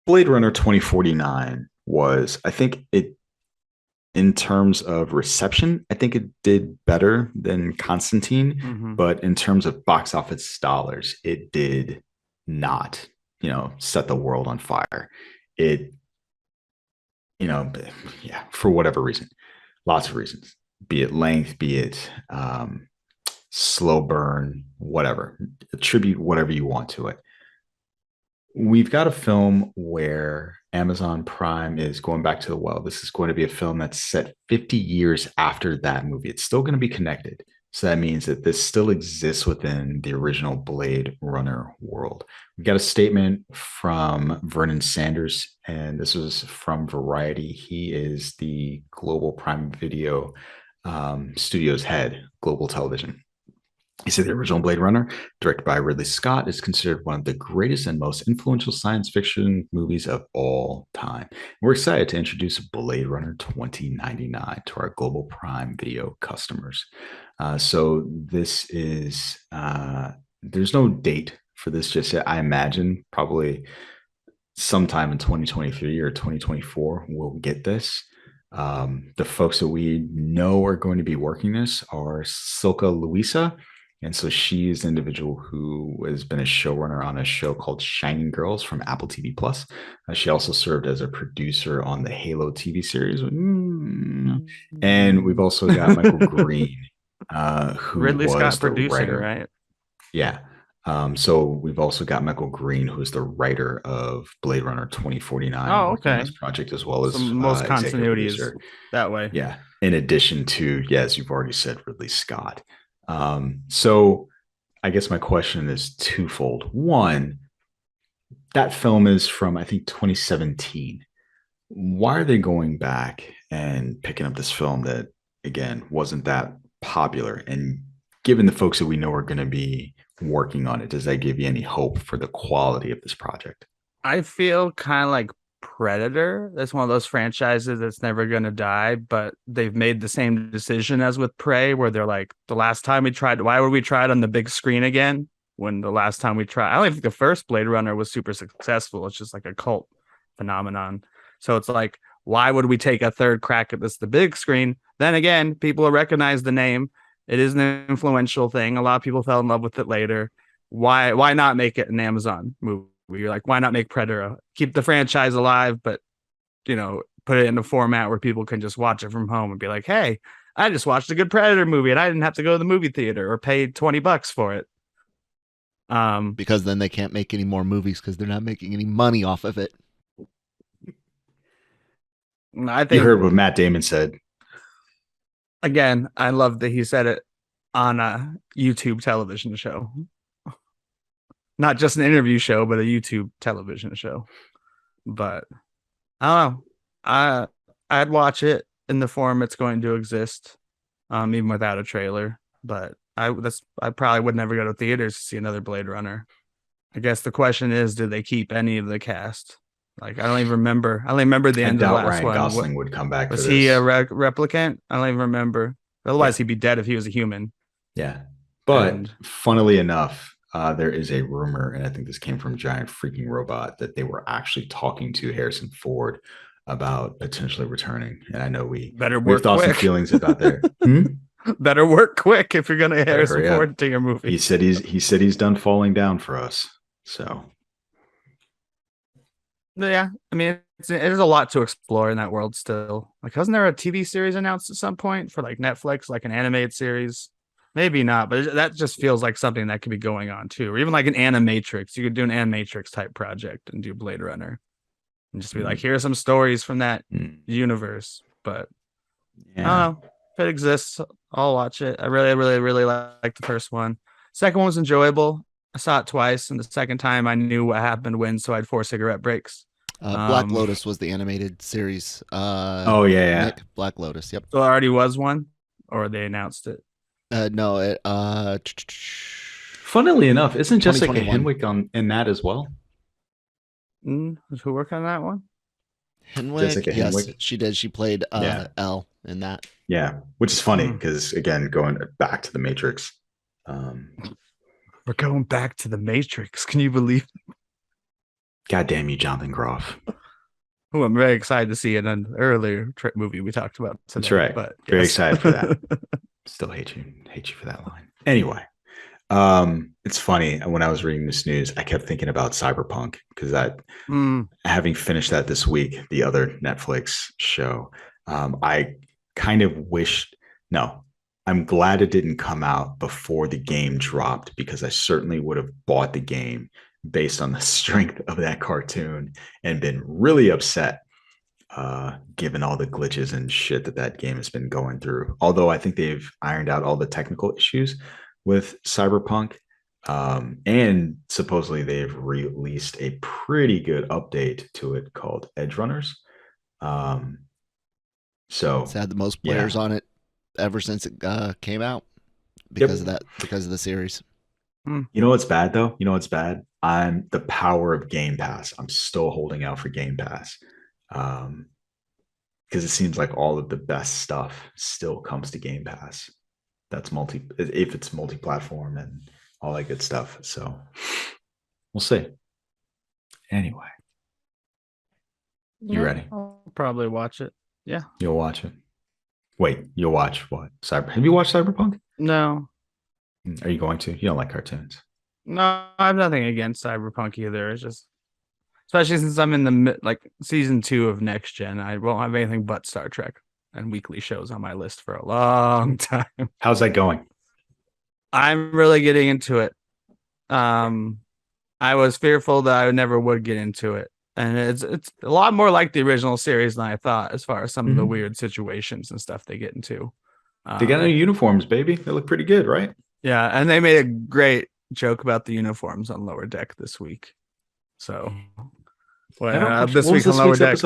Blade Runner 2049 was, I think it, in terms of reception, I think it did better than Constantine, but in terms of box office dollars, it did not, set the world on fire. It, for whatever reason, lots of reasons, be it length, be it slow burn, whatever, attribute whatever you want to it. We've got a film where Amazon Prime is going back to the well. This is going to be a film that's set 50 years after that movie. It's still going to be connected. So that means that this still exists within the original Blade Runner world. We got a statement from Vernon Sanders, and this was from Variety. He is the global Prime Video Studios head, Global Television. He said the original Blade Runner, directed by Ridley Scott, is considered one of the greatest and most influential science fiction movies of all time. We're excited to introduce Blade Runner 2099 to our Global Prime Video customers. So this is, there's no date for this just yet. I imagine probably sometime in 2023 or 2024, we'll get this. The folks that we know are going to be working this are Silka Luisa. And so she is an individual who has been a showrunner on a show called Shining Girls from Apple TV Plus. She also served as a producer on the Halo TV series. And we've also got Michael Green, who Ridley was Scott the producing, writer. right? Yeah. So we've also got Michael Green, who is the writer of Blade Runner 2049. Oh, working on okay. this project as well as Most continuity is producer. that way. Yeah. In addition to, as you've already said, Ridley Scott. So I guess my question is twofold. One, that film is from, I think, 2017. Why are they going back and picking up this film that, again, wasn't that popular? And given the folks that we know are going to be working on it, does that give you any hope for the quality of this project? I feel kind of like Predator. That's one of those franchises that's never going to die, but they've made the same decision as with Prey, where they're like, the last time we tried, why would we try it on the big screen again? When the last time we tried, I don't think the first Blade Runner was super successful. It's just like a cult phenomenon. So it's like, why would we take a third crack at this, the big screen? Then again, people will recognize the name. It is an influential thing. A lot of people fell in love with it later. Why not make it an Amazon movie? You're like, why not make Predator? Keep the franchise alive, but put it in a format where people can just watch it from home and be like, hey, I just watched a good Predator movie and I didn't have to go to the movie theater or pay $20 for it. Because then they can't make any more movies because they're not making any money off of it. I think you heard what Matt Damon said. Again, I love that he said it on a YouTube television show. Not just an interview show, but a YouTube television show. But I don't know. I'd watch it in the form it's going to exist, even without a trailer. But I probably would never go to theaters to see another Blade Runner. I guess the question is, did they keep any of the cast? Like, I don't even remember. I only remember the end of the last Ryan one. Gosling would come back. Was he a replicant? I don't even remember. Otherwise, he'd be dead if he was a human. Yeah. But funnily enough, there is a rumor, and I think this came from Giant Freaking Robot, that they were actually talking to Harrison Ford about potentially returning. And I know we've thoughts and feelings about there. Better work quick if you're going to Harrison Ford to your movie. He said he's done falling down for us. So. Yeah, I mean, there's a lot to explore in that world still. Like, wasn't there a TV series announced at some point for like Netflix, like an animated series? Maybe not, but that just feels like something that could be going on too. Or even like an Animatrix. You could do an Animatrix type project and do Blade Runner and just be like, here are some stories from that universe. But I don't know. If it exists, I'll watch it. I really, really, really like the first one. Second one was enjoyable. I saw it twice, and the second time I knew what happened when, so I had 4 cigarette breaks. Black Lotus was the animated series. Nick, Black Lotus. Yep. So there already was one, or they announced it. No. It. Funnily enough, isn't Jessica Henwick in that as well? Who worked on that one? Henwick. Yes, she did. She played Elle in that. Yeah, which is funny because again, going back to the Matrix. We're going back to the Matrix. Can you believe it? God damn you, Jonathan Groff. Who I'm very excited to see in an earlier movie we talked about today. That's right. But very excited for that. Still hate you for that line. Anyway, it's funny. When I was reading this news, I kept thinking about Cyberpunk because having finished that this week, the other Netflix show, I kind of wished. No, I'm glad it didn't come out before the game dropped because I certainly would have bought the game based on the strength of that cartoon and been really upset given all the glitches and shit that game has been going through. Although I think they've ironed out all the technical issues with Cyberpunk, and supposedly they've released a pretty good update to it called Edge Runners. So it's had the most players on it ever since it came out because of that, because of the series. You know what's bad though? You know what's bad? I'm the power of Game Pass. I'm still holding out for Game Pass. Because it seems like all of the best stuff still comes to Game Pass. That's if it's multi-platform and all that good stuff. So we'll see. Anyway, you ready? I'll probably watch it. Yeah, you'll watch it. Wait, you'll watch what? Have you watched Cyberpunk? No. Are you going to? You don't like cartoons? No, I have nothing against Cyberpunk either. It's just, especially since I'm in the season 2 of Next Gen, I won't have anything but Star Trek and weekly shows on my list for a long time. How's that going? I'm really getting into it. I was fearful that I never would get into it, and it's a lot more like the original series than I thought, as far as some of the weird situations and stuff they get into. They got new uniforms, baby. They look pretty good, right? Yeah, and they made a great joke about the uniforms on Lower Deck this week. So, this week on Lower Deck,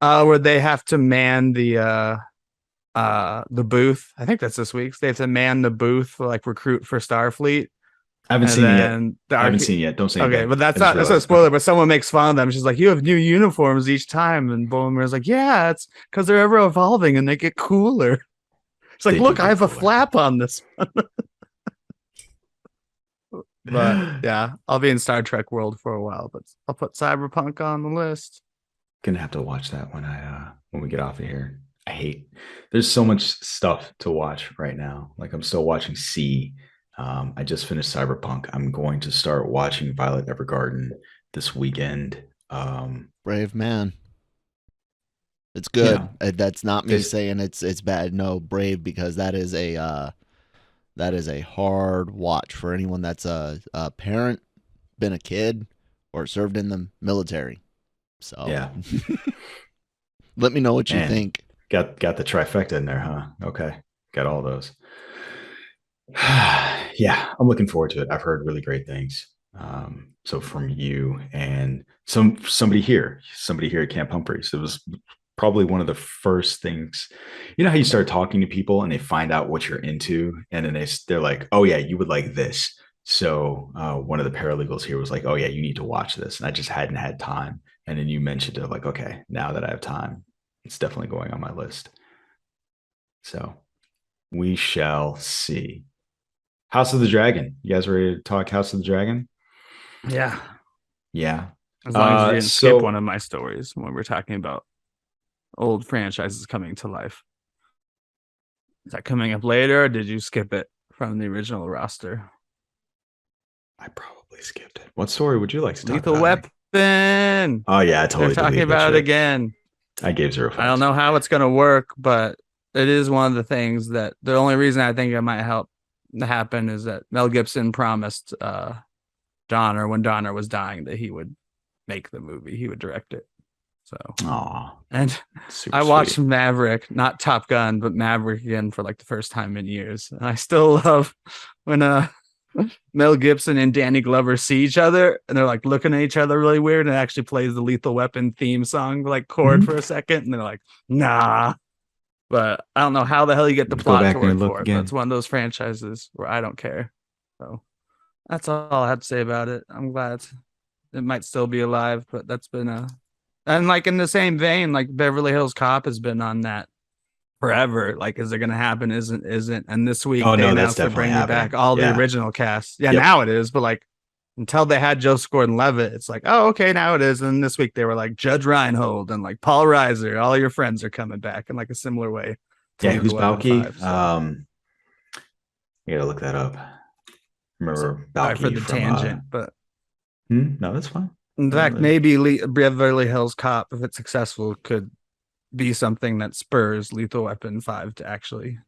where they have to man the booth. I think that's this week's. They have to man the booth for like recruit for Starfleet. I haven't seen it yet. I haven't seen it yet. Don't say okay, but that's not a spoiler. But someone makes fun of them. She's like, "You have new uniforms each time," and Boomer's like, "Yeah, it's because they're ever evolving and they get cooler." It's like, look, I have a flap on this one. But yeah, I'll be in Star Trek world for a while, but I'll put Cyberpunk on the list. Gonna have to watch that when we get off of here. There's so much stuff to watch right now. Like I'm still watching C. I just finished Cyberpunk. I'm going to start watching Violet Evergarden this weekend. Brave man. It's good. Yeah. That's not me saying it's bad. No, brave, because that is a hard watch for anyone that's a parent, been a kid, or served in the military. So yeah. Let me know what you think. Got the trifecta in there, huh? Okay. Got all those. Yeah, I'm looking forward to it. I've heard really great things. So from you and somebody here at Camp Humphreys, it was probably one of the first things. You know how you start talking to people and they find out what you're into, and then they're like, "Oh yeah, you would like this." So one of the paralegals here was like, "Oh yeah, you need to watch this," and I just hadn't had time. And then you mentioned it, like, okay, now that I have time, it's definitely going on my list. So we shall see. House of the Dragon. You guys ready to talk House of the Dragon? Yeah. Yeah. As long as you didn't skip one of my stories when we're talking about old franchises coming to life. Is that coming up later, or did you skip it from the original roster? I probably skipped it. What story would you like to talk Lethal about? Weapon. Oh yeah, I totally. They're talking about it again. I gave 0 facts. I don't know how it's going to work, but it is one of the things that the only reason I think it might happen is that Mel Gibson promised Donner, when Donner was dying, that he would make the movie, he would direct it. So, and I watched Maverick, not Top Gun, but Maverick again for like the first time in years, and I still love when Mel Gibson and Danny Glover see each other and they're like looking at each other really weird, and it actually plays the Lethal Weapon theme song like chord for a second, and they're like, nah. But I don't know how the hell you get the plot to work for it. But it's one of those franchises where I don't care. So that's all I have to say about it. I'm glad it might still be alive, but that's been and like in the same vein, like Beverly Hills Cop has been on that forever. Like, is it going to happen? Isn't? And this week they announced they're bringing back all the original cast. Yeah, now it is. But like until they had Joseph Gordon-Levitt, it's like, oh, okay, now it is. And this week they were like Judge Reinhold and like Paul Reiser. All your friends are coming back in like a similar way. Yeah, who's Balky? You gotta look that up. Remember Balky for the tangent, but no, that's fine. In fact, maybe Beverly Hills Cop, if it's successful, could be something that spurs Lethal Weapon 5 to actually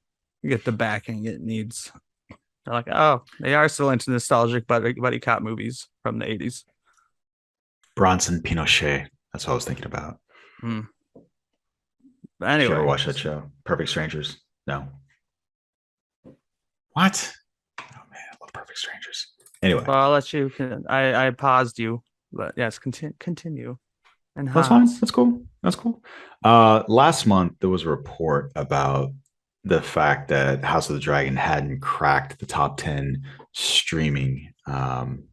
get the backing it needs. They're like, oh, they are still into nostalgic buddy cop movies from the 80s. Bronson Pinochet. That's what I was thinking about. But anyway. Did you ever watch that show? Perfect Strangers? No. What? Oh, man, I love Perfect Strangers. Anyway. Well, I'll let you. I paused you. But yes, continue. And that's fine. That's cool. Last month, there was a report about the fact that House of the Dragon hadn't cracked the top 10 streaming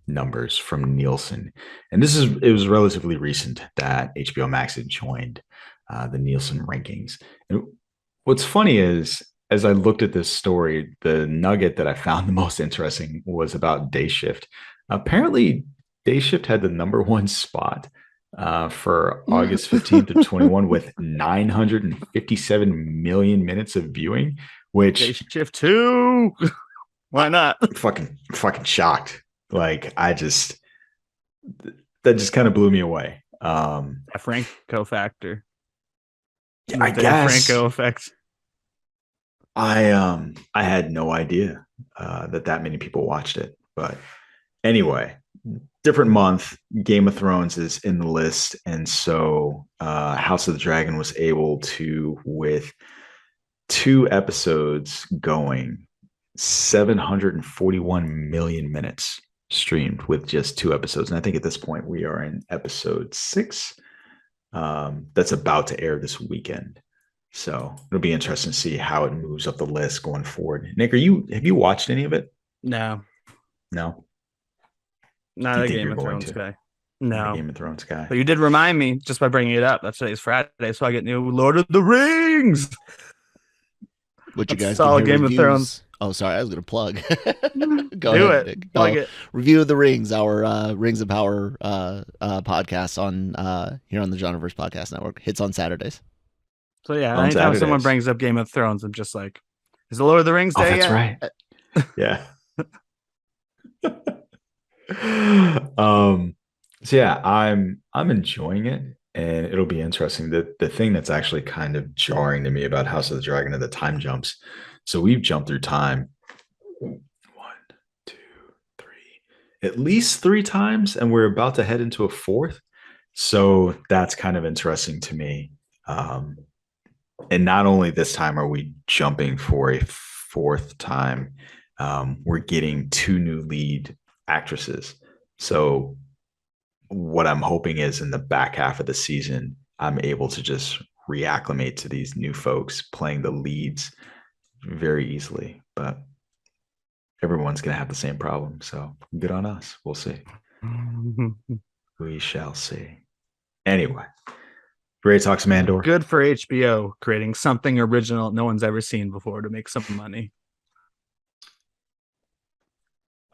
numbers from Nielsen. And it was relatively recent that HBO Max had joined the Nielsen rankings. And what's funny is, as I looked at this story, the nugget that I found the most interesting was about Day Shift. Apparently, Day Shift had the number one spot for August 15th of 21 with 957 million minutes of viewing, which Day Shift 2. Why not? fucking shocked. Like that just kind of blew me away. A Franco factor. I guess Franco effect. I had no idea that many people watched it, but anyway, different month. Game of Thrones is in the list, and so House of the Dragon was able to, with 2 episodes going, 741 million minutes streamed with just 2 episodes. And I think at this point we are in episode 6 that's about to air this weekend. So it'll be interesting to see how it moves up the list going forward. Nick, have you watched any of it? No. Not a Game of Thrones guy. No. Game of Thrones guy. But you did remind me just by bringing it up. That's today's Friday, so I get new Lord of the Rings. What you guys saw Game of Thrones. Oh, sorry, I was going to plug. Go ahead, Nick. Plug it. Review of the Rings, our Rings of Power podcast on here on the Genreverse Podcast Network. Hits on Saturdays. So yeah, anytime someone brings up Game of Thrones, I'm just like, is the Lord of the Rings day that's yet? Right. Yeah. So yeah, I'm enjoying it, and it'll be interesting. The thing that's actually kind of jarring to me about House of the Dragon are the time jumps. So we've jumped through time 1, 2, 3, at least 3 times, and we're about to head into a 4th. So that's kind of interesting to me. And not only this time are we jumping for a 4th time, we're getting 2 new lead actresses. So what I'm hoping is in the back half of the season, I'm able to just reacclimate to these new folks playing the leads very easily. But everyone's going to have the same problem. So good on us. We'll see. We shall see. Anyway, ready to talk some Andor? Good for HBO creating something original no one's ever seen before to make some money.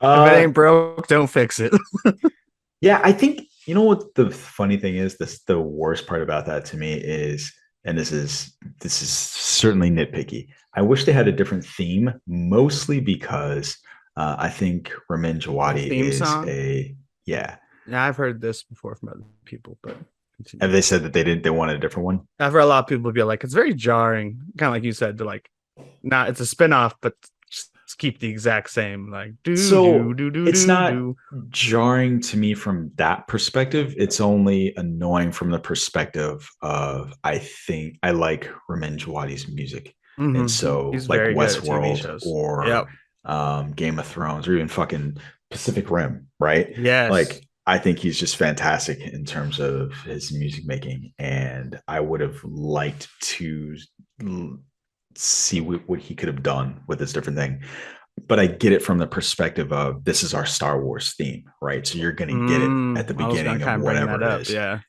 If it ain't broke, don't fix it. Yeah, I think, you know what the funny thing is, the worst part about that to me is, and this is certainly nitpicky, I wish they had a different theme, mostly because I think Ramin Djawadi is song? Yeah, I've heard this before from other people, but have they said that they wanted a different one? I've heard a lot of people be like, it's very jarring, kind of like you said, to like, nah, it's a spinoff, but just keep the exact same, like, it's not jarring to me from that perspective. It's only annoying from the perspective of, I think I like Ramin Djawadi's music. Mm-hmm. And so he's like Westworld or Game of Thrones or even fucking Pacific Rim, right? Yes. Like, I think he's just fantastic in terms of his music making, and I would have liked to see what he could have done with this different thing. But I get it from the perspective of, this is our Star Wars theme, right? So you're going to get it at the beginning of whatever it is. Yeah.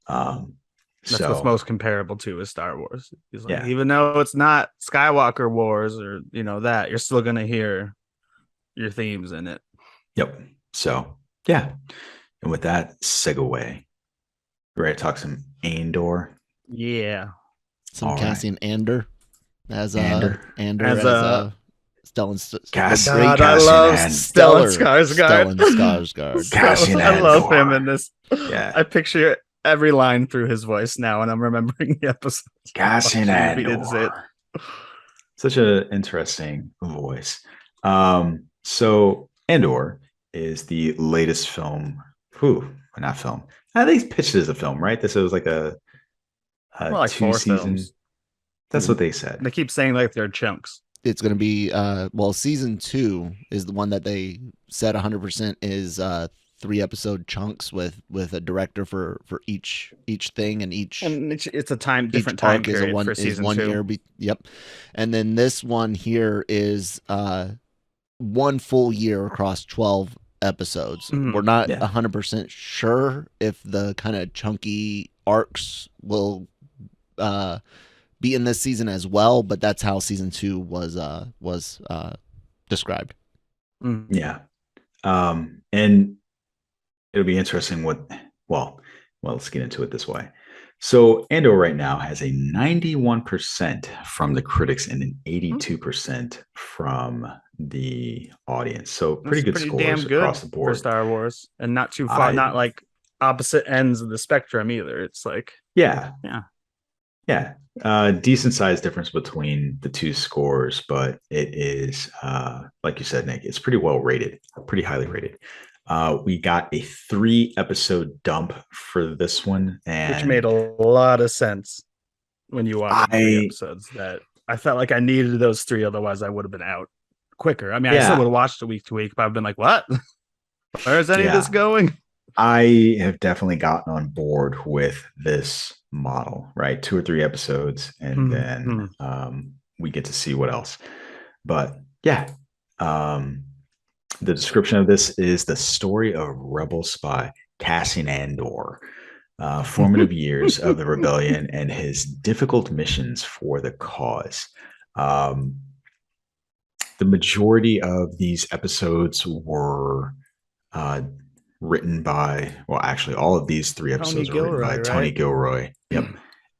That's what's most comparable to is Star Wars. He's like, even though it's not Skywalker Wars or that, you're still going to hear your themes in it. Yep. So yeah. And with that segue, ready to talk some Andor? Yeah. Some Cassian Andor as Stellan God, I love Stellan Skarsgård. Cassian I love him in this. Yeah. I picture every line through his voice now, and I'm remembering the episode. Cassian Andor. Such an interesting voice. So Andor is the latest film. Not film. I think it's pitched as a film, right? This was like a 2 seasons. Films. That's what they said. They keep saying like they're chunks. It's going to be season 2 is the one that they said 100% is 3-episode chunks with a director for each thing, and it's a different time period for season 2. Year. Yep. And then this one here is 1 full year across 12 episodes. We're not 100% sure if the kind of chunky arcs will be in this season as well, but that's how season 2 was described. Yeah. And it'll be interesting let's get into it this way. So Andor right now has a 91% from the critics and an 82% from the audience. So pretty scores damn good across the board for Star Wars, and not too far, not like opposite ends of the spectrum either. It's like decent size difference between the two scores, but it is like you said, Nick, it's pretty well rated, pretty highly rated. We got a 3-episode dump for this one, which made a lot of sense when you watch 3 episodes. That I felt like I needed those 3, otherwise I would have been out quicker. I mean, I still would have watched it week to week, but I've been like, what? Where is any of this going? I have definitely gotten on board with this model, right? 2 or 3 episodes, and then we get to see what else. But the description of this is the story of rebel spy Cassian Andor, formative years of the rebellion and his difficult missions for the cause. The majority of these episodes were written by, actually all of these 3 episodes were written by Tony Gilroy. Yep.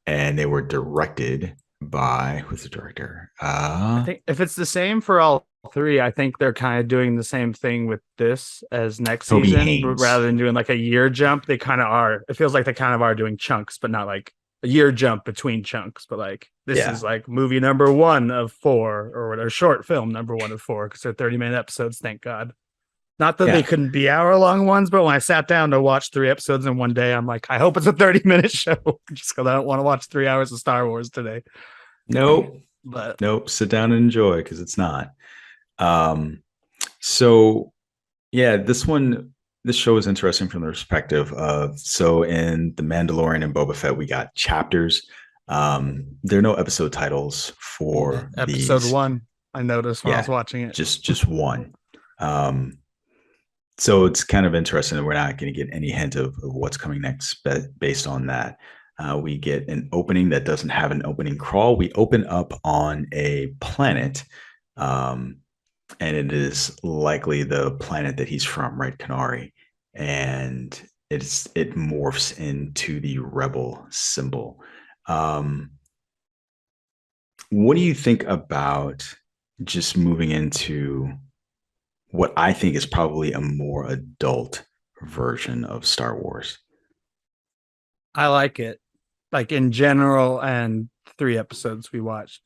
And they were directed by, who's the director? I think if it's the same for all 3, I think they're kind of doing the same thing with this as next season, but rather than doing like a year jump, they kind of are. It feels like they kind of are doing chunks, but not like a year jump between chunks. But like this is like movie number 1 of 4, or whatever, short film number 1 of 4, because they're 30-minute episodes. Thank God. Not that they couldn't be hour-long ones, but when I sat down to watch 3 episodes in one day, I'm like, I hope it's a 30-minute show, just because I don't want to watch 3 hours of Star Wars today. Nope. Sit down and enjoy, because it's not. This show is interesting from the perspective of, so in The Mandalorian and Boba Fett, we got chapters. There are no episode titles for episode 1. I noticed when I was watching it. Just 1. So it's kind of interesting that we're not going to get any hint of what's coming next based on that. We get an opening that doesn't have an opening crawl. We open up on a planet, and it is likely the planet that he's from, right? Canary. And it morphs into the rebel symbol. What do you think about just moving into what I think is probably a more adult version of Star Wars? I like it. Like in general, and 3 episodes we watched.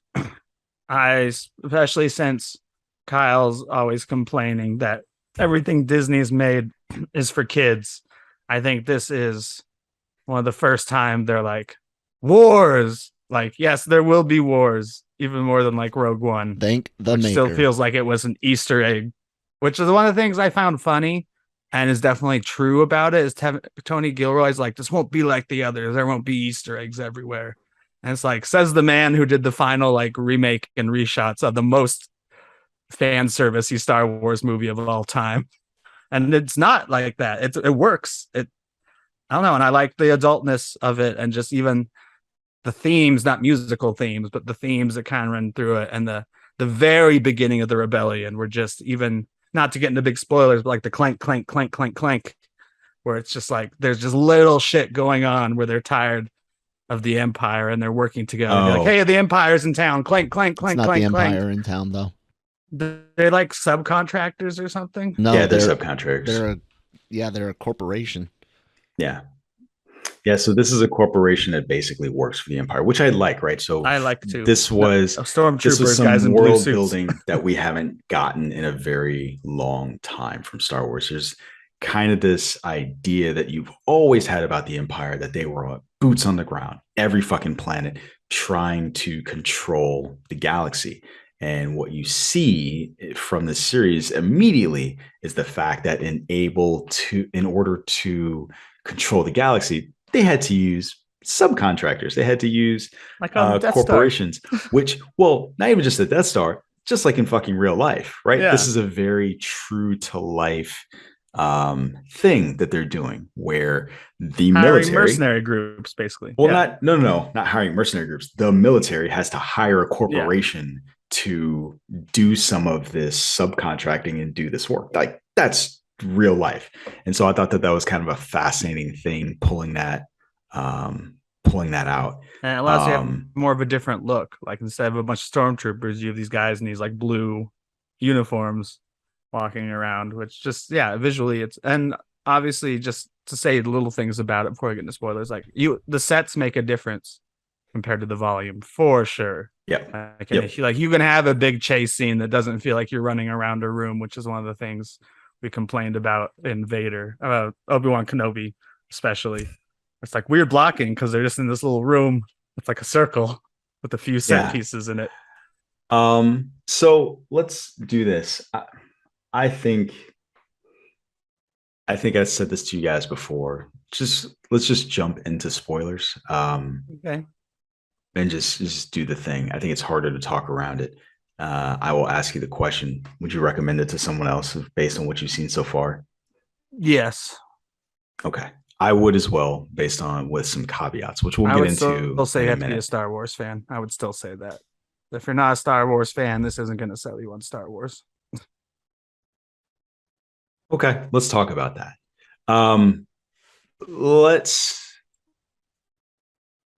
Especially since Kyle's always complaining that everything Disney's made is for kids. I think this is one of the first time they're like, wars. Like, yes, there will be wars, even more than like Rogue One. Thank the maker. Still feels like it was an Easter egg, which is one of the things I found funny and is definitely true about it. Is Tony Gilroy's like, this won't be like the others. There won't be Easter eggs everywhere. And it's like, says the man who did the final like remake and reshots of the most fan servicey Star Wars movie of all time. And it's not like that. It works. I don't know. And I like the adultness of it, and just even the themes, not musical themes, but the themes that kind of run through it. And the very beginning of the rebellion were just, even not to get into big spoilers, but like the clank, clank, clank, clank, clank, where it's just like, there's just little shit going on where they're tired of the Empire and they're working together. Like, hey, the Empire's in town. Clank, clank, clank, it's not clank, the clank. Empire in town, though. They're like subcontractors or something. No, they're subcontractors. They're a corporation. Yeah. So this is a corporation that basically works for the Empire, which I like, right? So I like to. This was stormtroopers, some guys in world blue suits. building that we haven't gotten in a very long time from Star Wars. There's kind of this idea that you've always had about the Empire, that they were boots on the ground, every fucking planet, trying to control the galaxy. And what you see from this series immediately is the fact that in order to control the galaxy, they had to use subcontractors. They had to use like corporations, which, well, not even just the Death Star, just like in fucking real life, right? Yeah. This is a very true to life thing that they're doing, where the hiring mercenary groups, basically. Well, not hiring mercenary groups. The military has to hire a corporation to do some of this subcontracting and do this work. Like, that's real life. And so I thought that was kind of a fascinating thing, pulling that out. And it allows you to have more of a different look. Like, instead of a bunch of stormtroopers, you have these guys in these like blue uniforms walking around, which just, visually and obviously, just to say the little things about it before I get into spoilers, like the sets make a difference compared to the volume for sure. Yeah. Like you can have a big chase scene that doesn't feel like you're running around a room, which is one of the things we complained about in Vader, Obi-Wan Kenobi, especially. It's like weird blocking because they're just in this little room. It's like a circle with a few set pieces in it. So let's do this. I think I said this to you guys before. Let's just jump into spoilers. Okay. And just do the thing. I think it's harder to talk around it. I will ask you the question. Would you recommend it to someone else based on what you've seen so far? Yes. Okay. I would as well, based on with some caveats, which we'll get into. I'll say you have to be a Star Wars fan. I would still say that. If you're not a Star Wars fan, this isn't going to sell you on Star Wars. Okay, let's talk about that.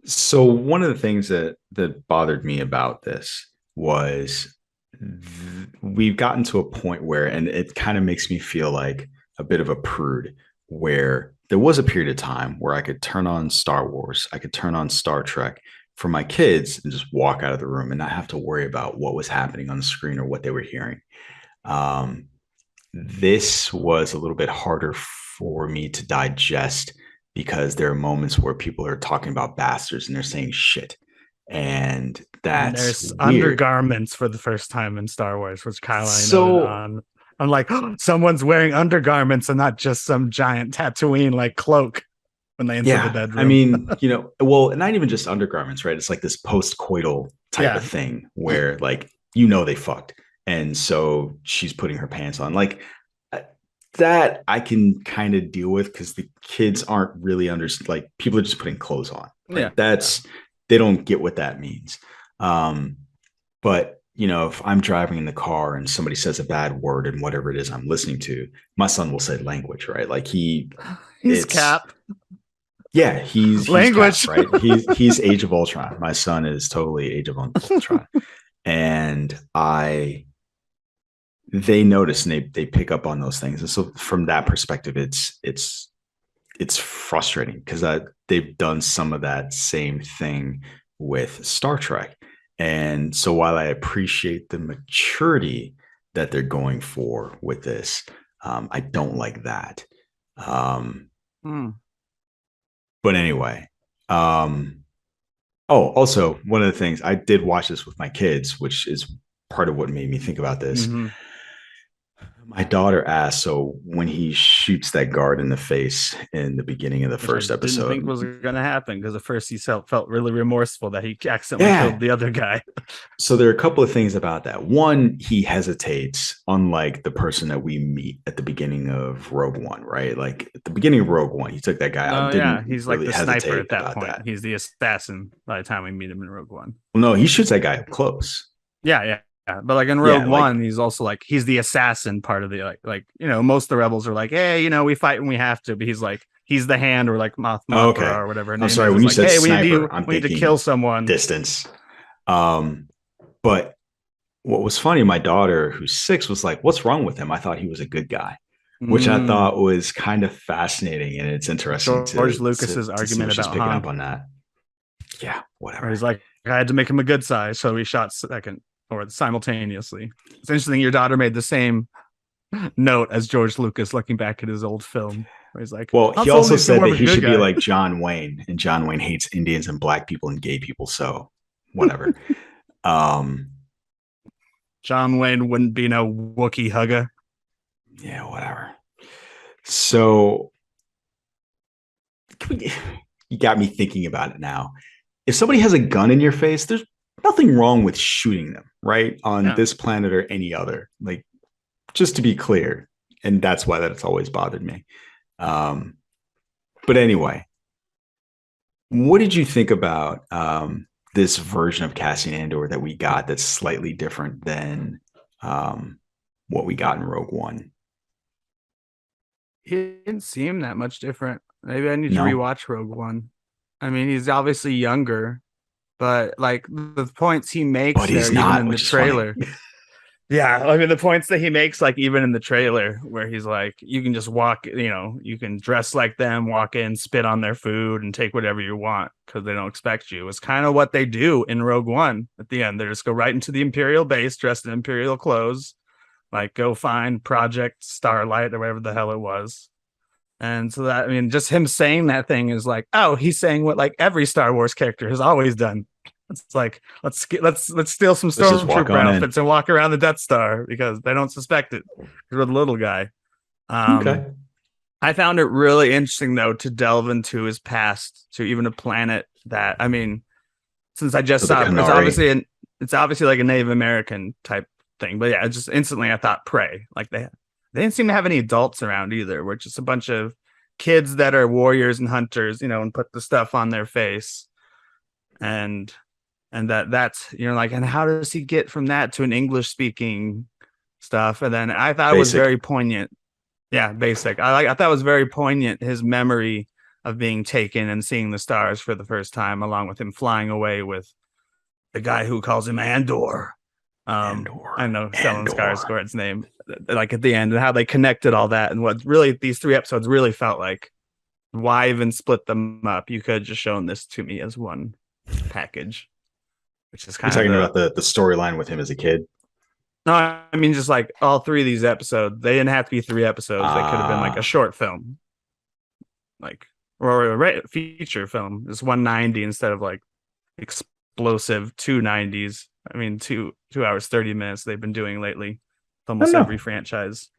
So one of the things that bothered me about this was we've gotten to a point where, and it kind of makes me feel like a bit of a prude, where there was a period of time where I could turn on Star Wars, I could turn on Star Trek for my kids and just walk out of the room and not have to worry about what was happening on the screen or what they were hearing. This was a little bit harder for me to digest because there are moments where people are talking about bastards and they're saying shit. And there's undergarments for the first time in Star Wars, which Kyle and I noted on. I'm like, someone's wearing undergarments and not just some giant Tatooine like cloak when they enter the bedroom. I mean, well, not even just undergarments, right? It's like this post-coital type of thing where like, they fucked. And so she's putting her pants on. Like, that I can kind of deal with because the kids aren't really like, people are just putting clothes on. Like, they don't get what that means. But if I'm driving in the car and somebody says a bad word and whatever it is I'm listening to, my son will say language, right? Like he's Cap. Yeah, he's language, Cap, right? He's Age of Ultron. My son is totally Age of Ultron. And they notice and they pick up on those things. And so from that perspective, it's frustrating because they've done some of that same thing with Star Trek. And so while I appreciate the maturity that they're going for with this, I don't like that. But anyway, also one of the things, I did watch this with my kids, which is part of what made me think about this. Mm-hmm. My daughter asked, so when he shoots that guard in the face in the beginning of the first episode, I didn't think was going to happen because at first he felt really remorseful that he accidentally killed the other guy. So there are a couple of things about that. One, he hesitates, unlike the person that we meet at the beginning of Rogue One, right? Like at the beginning of Rogue One, he took that guy out. He's really like the sniper at that point. He's the assassin by the time we meet him in Rogue One. Well, no, he shoots that guy up close. Yeah. But like in Rogue One, he's also like, he's the assassin part of the like most of the rebels are like, hey, we fight when we have to, but he's like, he's the hand or like Moth or whatever. I'm sorry, when you said sniper, we need to kill someone. Distance. But what was funny, my daughter, who's 6, was like, what's wrong with him? I thought he was a good guy, which I thought was kind of fascinating. And it's interesting George Lucas's argument about picking up on that. Yeah, whatever. Or he's like, I had to make him a good size, so he shot second. Or simultaneously. It's interesting your daughter made the same note as George Lucas looking back at his old film. Where he's like, well, he also said that he should be like John Wayne, and John Wayne hates Indians and black people and gay people, so whatever. John Wayne wouldn't be no Wookiee hugger. Yeah, whatever. So you got me thinking about it now. If somebody has a gun in your face, there's nothing wrong with shooting them, right? On this planet or any other. Like, just to be clear. And that's why that's always bothered me. But anyway, what did you think about this version of Cassian Andor that we got that's slightly different than what we got in Rogue One? He didn't seem that much different. Maybe I need to rewatch Rogue One. I mean, he's obviously younger, but like the points he makes but he's not, even in the trailer. Yeah, I mean the points that he makes, like even in the trailer, where he's like, you can just walk, you can dress like them, walk in, spit on their food, and take whatever you want because they don't expect you. It's kind of what they do in Rogue One at the end. They just go right into the Imperial base, dressed in Imperial clothes, like go find Project Starlight or whatever the hell it was. And so that, I mean, just him saying that thing is like, oh, he's saying what like every Star Wars character has always done. It's like, let's steal some stormtrooper outfits and walk around the Death Star because they don't suspect it. We're the little guy. Okay. I found it really interesting though to delve into his past, to even a planet that, I mean, since I just saw it, it's obviously like a Native American type thing, but yeah, just instantly I thought Prey. Like they didn't seem to have any adults around either. We're just a bunch of kids that are warriors and hunters, and put the stuff on their face, and that's like, and how does he get from that to an English speaking stuff? And then I thought it was very poignant. Yeah, basic. I thought it was very poignant, his memory of being taken and seeing the stars for the first time, along with him flying away with the guy who calls him Andor. I know Stellan Skarsgård's name, like at the end, and how they connected all that, and what really these 3 episodes really felt like. Why even split them up? You could have just shown this to me as one package, which is kind of talking about the storyline with him as a kid. No, I mean just like all 3 of these episodes. They didn't have to be 3 episodes. They could have been like a short film, like or a feature film. It's 190 instead of like explosive 290s. I mean, 2 hours 30 minutes they've been doing lately with almost every franchise.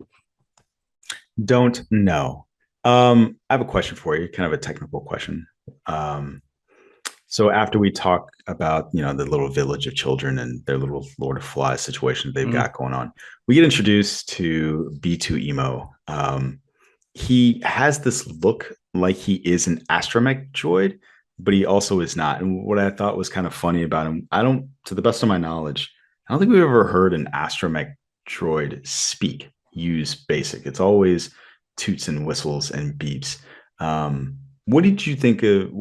Don't know. I have a question for you, kind of a technical question. So after we talk about the little village of children and their little Lord of Flies situation they've got going on, we get introduced to B2 Emo. He has this look like he is an astromech droid, but he also is not. And what I thought was kind of funny about him, to the best of my knowledge, I don't think we've ever heard an astromech droid use basic. It's always toots and whistles and beeps. What did you think of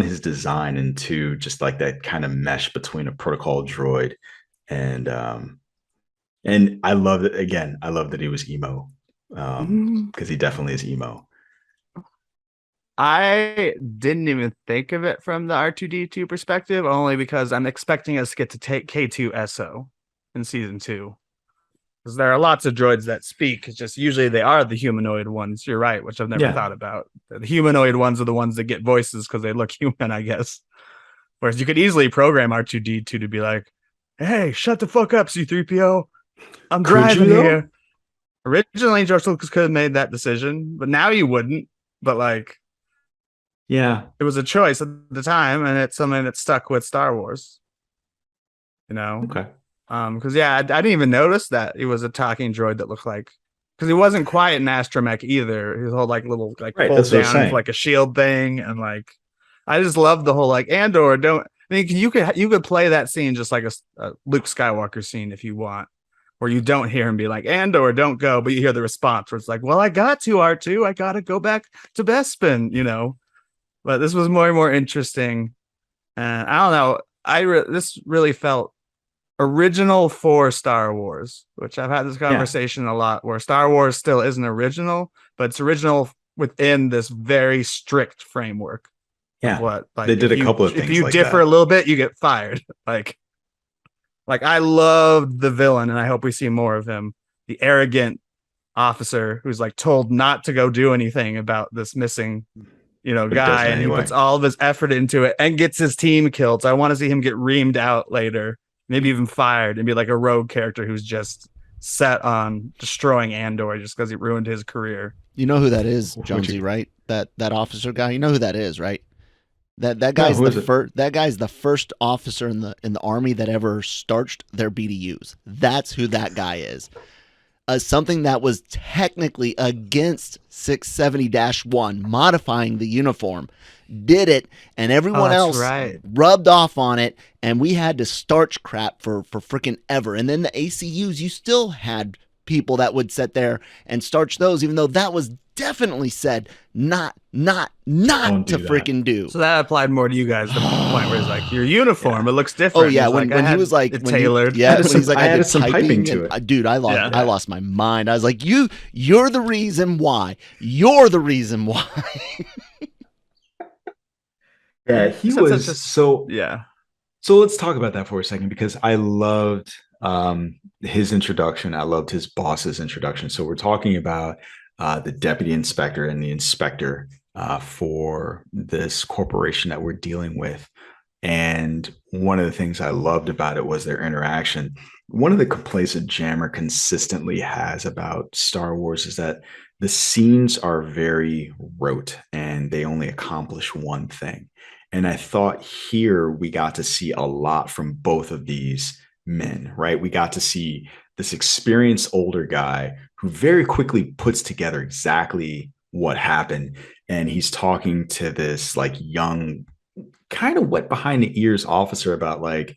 his design, and 2, just like that kind of mesh between a protocol droid and I love it. Again, I love that he was emo, because he definitely is emo. I didn't even think of it from the R2D2 perspective, only because I'm expecting us to get to take K2SO in season 2. Because there are lots of droids that speak. It's just usually they are the humanoid ones. You're right, which I've never thought about. The humanoid ones are the ones that get voices because they look human, I guess. Whereas you could easily program R2D2 to be like, hey, shut the fuck up, C-3PO. I'm driving here. Originally, George Lucas could have made that decision, but now you wouldn't. But like, yeah, it was a choice at the time, and it's something that stuck with Star Wars. Okay. Because I didn't even notice that he was a talking droid that looked like, because he wasn't quite an astromech either. His whole like little like folds down into like a shield thing, and like I just love the whole like Andor. I mean, you could play that scene just like a Luke Skywalker scene if you want, where you don't hear him be like Andor, don't go, but you hear the response where it's like, well, I got to R2, I gotta go back to Bespin, But this was more and more interesting, and I don't know. This really felt original for Star Wars, which I've had this conversation a lot, where Star Wars still isn't original, but it's original within this very strict framework. Yeah, what like they did a couple of things. If you like differ a little bit, you get fired. Like I loved the villain, and I hope we see more of him. The arrogant officer who's like told not to go do anything about this missing guy, and he puts all of his effort into it and gets his team killed. So I want to see him get reamed out later maybe even fired, and be like a rogue character who's just set on destroying Andor just because he ruined his career. You know who that is, Jonesy, right? That officer guy. You know who that is, right? That guy's that guy's the first officer in the army that ever starched their BDUs. That's who that guy is. Something that was technically against 670-1, modifying the uniform, did it, and everyone else rubbed off on it, and we had to starch crap for freaking ever. And then the ACUs, you still had people that would sit there and starch those, even though that was definitely said not to freaking do. So that applied more to you guys, the point where it's like your uniform, it looks different. Oh yeah, when he was like tailored. When he's like, I added some piping to it. Dude, I lost my mind. I was like, you're the reason why. You're the reason why. Yeah, he was so. Yeah. So let's talk about that for a second, because I loved his introduction. I loved his boss's introduction. So we're talking about the deputy inspector and the inspector for this corporation that we're dealing with. And one of the things I loved about it was their interaction. One of the complaints that Jammer consistently has about Star Wars is that the scenes are very rote and they only accomplish one thing. And I thought here we got to see a lot from both of these men, right? We got to see this experienced older guy who very quickly puts together exactly what happened. And he's talking to this like young, kind of wet behind the ears officer about like,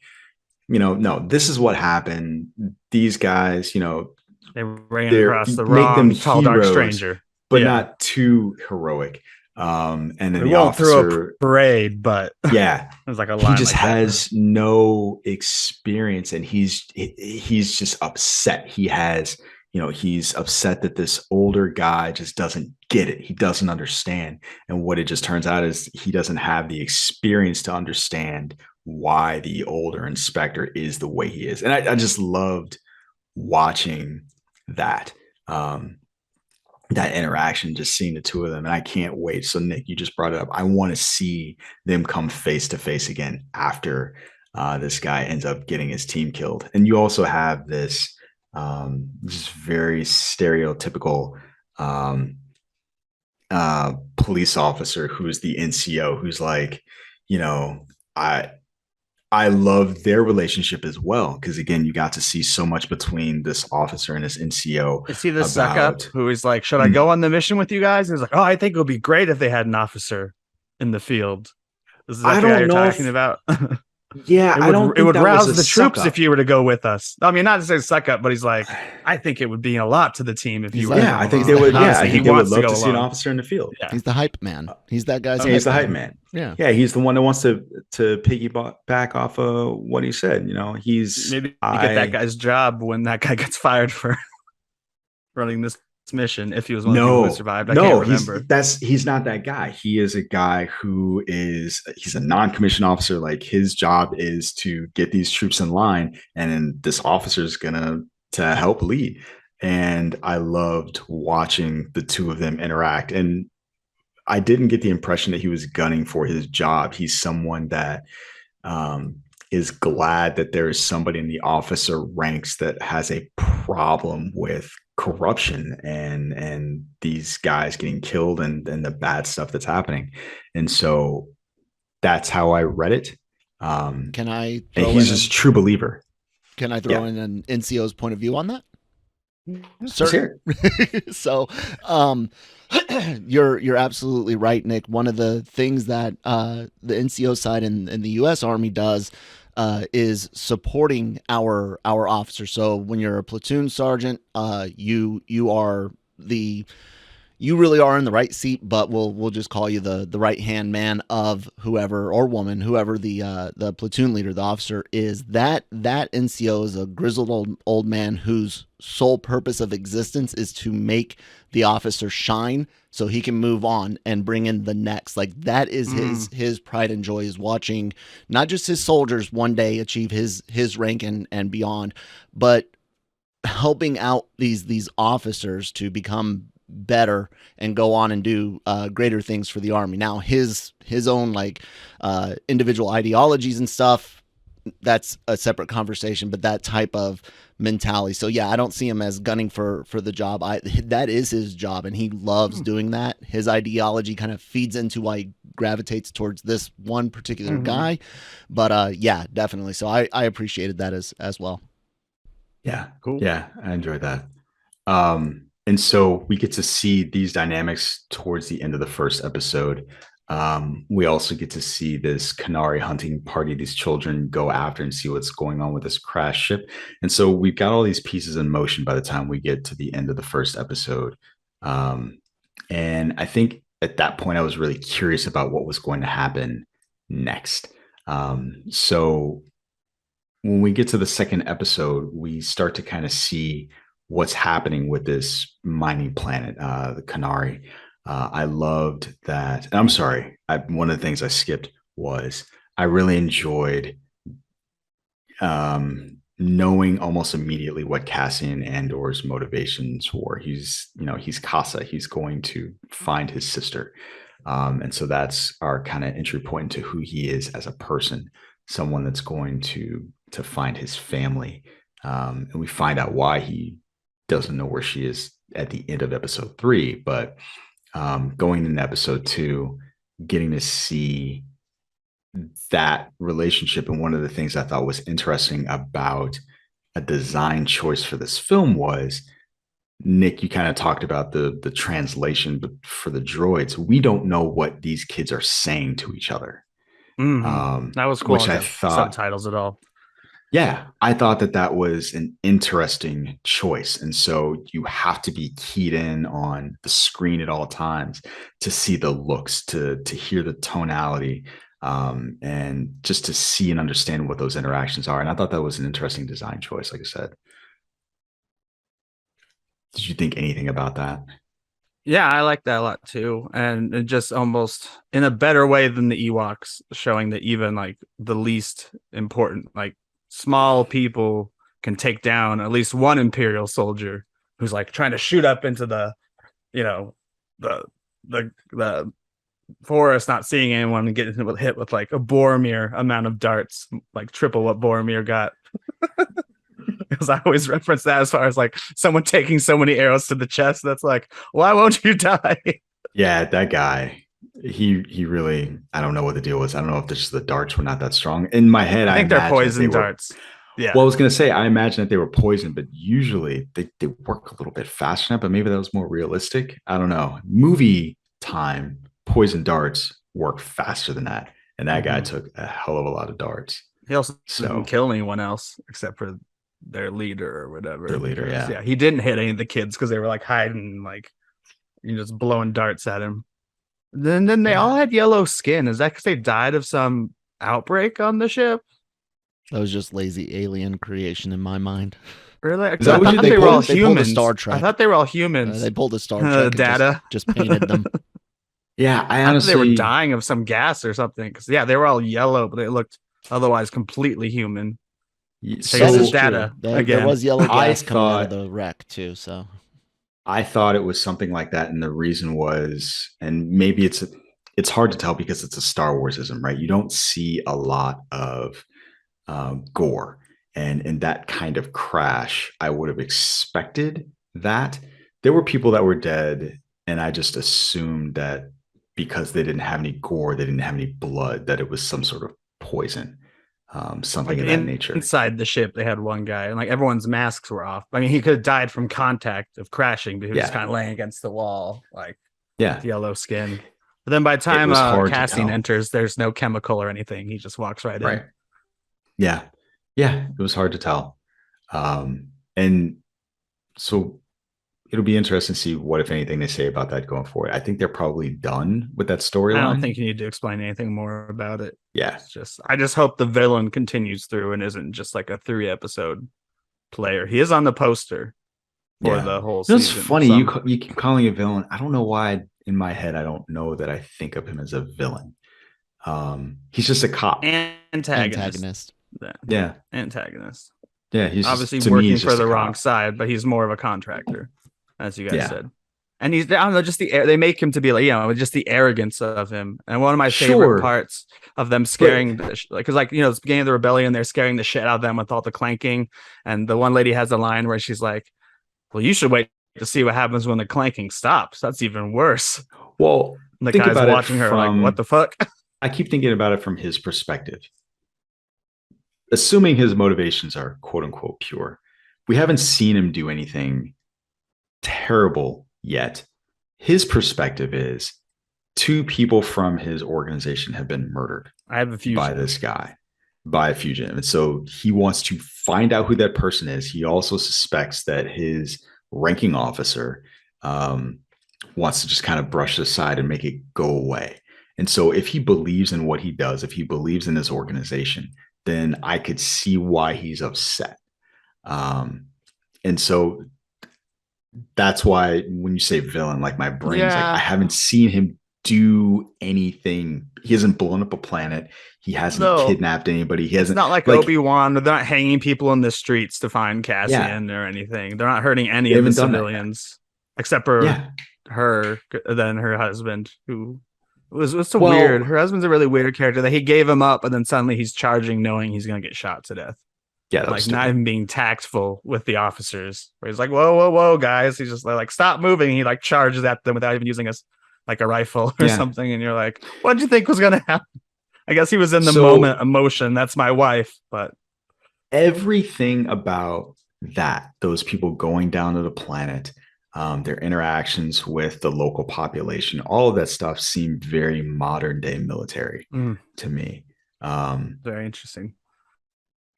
no, this is what happened. These guys, they ran across the wrong tall, dark stranger, but not too heroic. And then the officer through a parade, but yeah, it was like a line. He just has no experience, and he's just upset. He's upset that this older guy just doesn't get it. He doesn't understand. And what it just turns out is he doesn't have the experience to understand why the older inspector is the way he is. And I just loved watching that. That interaction, just seeing the two of them, and I can't wait. So Nick, you just brought it up. I want to see them come face to face again after this guy ends up getting his team killed. And you also have this just very stereotypical police officer who's the NCO, who's like, I love their relationship as well, because again, you got to see so much between this officer and this NCO. Is he the suck up who is like, should I go on the mission with you guys? And he's like, oh, I think it would be great if they had an officer in the field. This is that guy you're talking about. Yeah, it would rouse the troops if you were to go with us. I mean, not to say suck up, but he's like, I think it would be a lot to the team if you were. Yeah, I think they would. Yeah, I think they would love to see an officer in the field. Yeah. He's the hype man. He's that guy's. He's the hype man. Yeah, yeah. He's the one that wants to piggyback off of what he said. He's maybe get that guy's job when that guy gets fired for running this mission, if he was one of the people who survived. I can't remember. He's not that guy. He is a guy he's a non-commissioned officer. Like, his job is to get these troops in line, and then this officer is gonna to help lead. And I loved watching the two of them interact. And I didn't get the impression that he was gunning for his job. He's someone that is glad that there is somebody in the officer ranks that has a problem with corruption and these guys getting killed and the bad stuff that's happening. And so that's how I read it. Can I? And he's just a true believer. Can I throw in an NCO's point of view on that? Sure. So, you're absolutely right, Nick. One of the things that the NCO side in the U.S. Army does is supporting our officers. So when you're a platoon sergeant, you really are in the right seat, but we'll just call you the right hand man of whoever, or woman, whoever the platoon leader, the officer is. That NCO is a grizzled old man whose sole purpose of existence is to make the officer shine so he can move on and bring in the next. Like, that is his pride and joy, is watching not just his soldiers one day achieve his rank and beyond, but helping out these officers to become better and go on and do greater things for the Army. Now, his own individual ideologies and stuff, that's a separate conversation, but that type of mentality. So yeah, I don't see him as gunning for the job. That is his job, and he loves doing that. His ideology kind of feeds into why he gravitates towards this one particular guy. But yeah, definitely. So I appreciated that as well. Yeah, cool. Yeah, I enjoyed that. And so we get to see these dynamics towards the end of the first episode. We also get to see this Canary hunting party, these children go after and see what's going on with this crash ship. And so we've got all these pieces in motion by the time we get to the end of the first episode. And I think at that point, I was really curious about what was going to happen next. So when we get to the second episode, we start to kind of see what's happening with this mining planet, the Canary. I loved that. And I'm sorry. One of the things I skipped was I really enjoyed knowing almost immediately what Cassian Andor's motivations were. He's Casa. He's going to find his sister. And so that's our kind of entry point into who he is as a person, someone that's going to find his family. And we find out why he doesn't know where she is at the end of episode 3, but going into episode 2, getting to see that relationship. And one of the things I thought was interesting about a design choice for this film was, Nick, you kind of talked about the translation, but for the droids, we don't know what these kids are saying to each other. That was cool. Which I thought subtitles at all. Yeah, I thought that was an interesting choice. And so you have to be keyed in on the screen at all times to see the looks, to hear the tonality, and just to see and understand what those interactions are. And I thought that was an interesting design choice, like I said. Did you think anything about that? Yeah, I like that a lot too. And it just almost in a better way than the Ewoks, showing that even like the least important, like small people can take down at least one Imperial soldier who's like trying to shoot up into the forest, not seeing anyone, and getting hit with like a Boromir amount of darts, like triple what Boromir got. Because I always reference that as far as like someone taking so many arrows to the chest. That's like, why won't you die? Yeah, that guy. He really, I don't know what the deal was. I don't know if just the darts were not that strong. In my head, I think they're poison darts. Yeah. Well, I was going to say, I imagine that they were poisoned, but usually they work a little bit faster now, but maybe that was more realistic. I don't know. Movie time, poison darts work faster than that. And that guy took a hell of a lot of darts. He also didn't kill anyone else except for their leader or whatever. Their leader, yeah. Yeah, he didn't hit any of the kids because they were like hiding, like just blowing darts at him. Then they all had yellow skin. Is that because they died of some outbreak on the ship? That was just lazy alien creation in my mind. Really? I thought they were all humans. Star Trek. I thought they were all humans. They pulled a Star Trek. Data. Just painted them. Yeah, I honestly... they were dying of some gas or something. Because they were all yellow, but they looked otherwise completely human. So this is Data. There was yellow gas coming out of the wreck too. So I thought it was something like that, and the reason was, and maybe it's hard to tell because it's a Star Warsism, right? You don't see a lot of gore, and in that kind of crash, I would have expected that there were people that were dead, and I just assumed that because they didn't have any gore, they didn't have any blood, that it was some sort of poison. Something like of that nature. Inside the ship, they had one guy, and like everyone's masks were off. I mean, he could have died from contact of crashing, but he was just kind of laying against the wall, like yellow skin. But then by the time Cassian enters, there's no chemical or anything. He just walks right in. Yeah, it was hard to tell. And so it'll be interesting to see what, if anything, they say about that going forward. I think they're probably done with that storyline. I don't think you need to explain anything more about it. Yeah. I just hope the villain continues through and isn't just like a 3-episode player. He is on the poster for the whole season. It's funny, you keep calling a villain. I don't know why in my head I don't know that I think of him as a villain. He's just a cop. Antagonist. Yeah. Antagonist. Yeah, he's obviously working for the wrong side, but he's more of a contractor, as you guys said. And he's, I don't know, just they make him to be like, just the arrogance of him. And one of my favorite parts of them scaring, because like, it's the beginning of the rebellion, they're scaring the shit out of them with all the clanking. And the one lady has a line where she's like, well, you should wait to see what happens when the clanking stops. That's even worse. Well, and the guy's watching her like, what the fuck? I keep thinking about it from his perspective. Assuming his motivations are quote unquote pure, we haven't seen him do anything terrible yet. His perspective is 2 people from his organization have been murdered. I have a fugitive. By this guy, by a fugitive. And so he wants to find out who that person is. He also suspects that his ranking officer wants to just kind of brush it aside and make it go away. And so if he believes in what he does, if he believes in this organization, then I could see why he's upset. And so that's why when you say villain, like my brain's like, I haven't seen him do anything. He hasn't blown up a planet. He hasn't kidnapped anybody. He hasn't. It's not like Obi-Wan. They're not hanging people in the streets to find Cassian or anything. They're not hurting any of the civilians except for her, then her husband, who was so weird. Her husband's a really weird character that he gave him up, and then suddenly he's charging, knowing he's going to get shot to death. Yeah, like not even being tactful with the officers. Where he's like, whoa, guys. He's just like, stop moving. He like charges at them without even using a rifle or something. And you're like, what did you think was going to happen? I guess he was in the moment emotion. That's my wife. But everything about those people going down to the planet, their interactions with the local population, all of that stuff seemed very modern day military to me. Very interesting.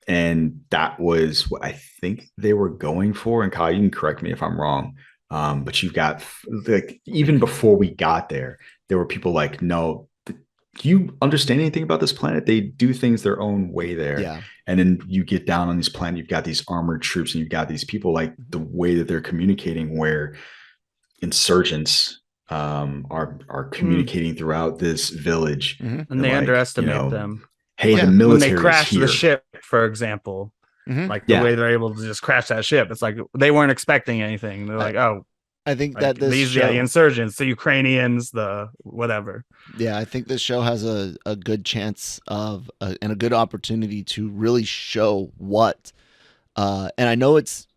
And that was what I think they were going for. And Kyle, you can correct me if I'm wrong. But you've got, like, even before we got there were people like, no, do you understand anything about this planet? They do things their own way there. Yeah. And then you get down on this planet, you've got these armored troops, and you've got these people, like the way that they're communicating, where insurgents are communicating throughout this village. And they underestimate them. Hey, the military when they crash the ship, for example, like the way they're able to just crash that ship, it's like they weren't expecting anything. They're like, oh, I think like, that these are the insurgents, the Ukrainians, the whatever. Yeah, I think this show has a good chance of and a good opportunity to really show what, and I know it's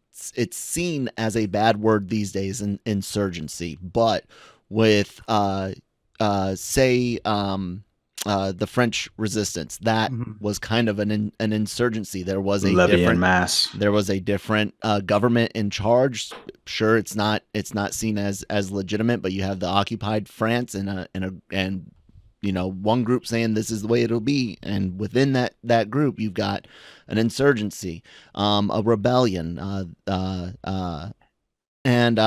seen as a bad word these days in insurgency, but with the French resistance, that was kind of an insurgency. There was a different government in charge. Sure, it's not seen as legitimate, but you have the occupied France and one group saying this is the way it'll be, and within that group you've got an insurgency, a rebellion, and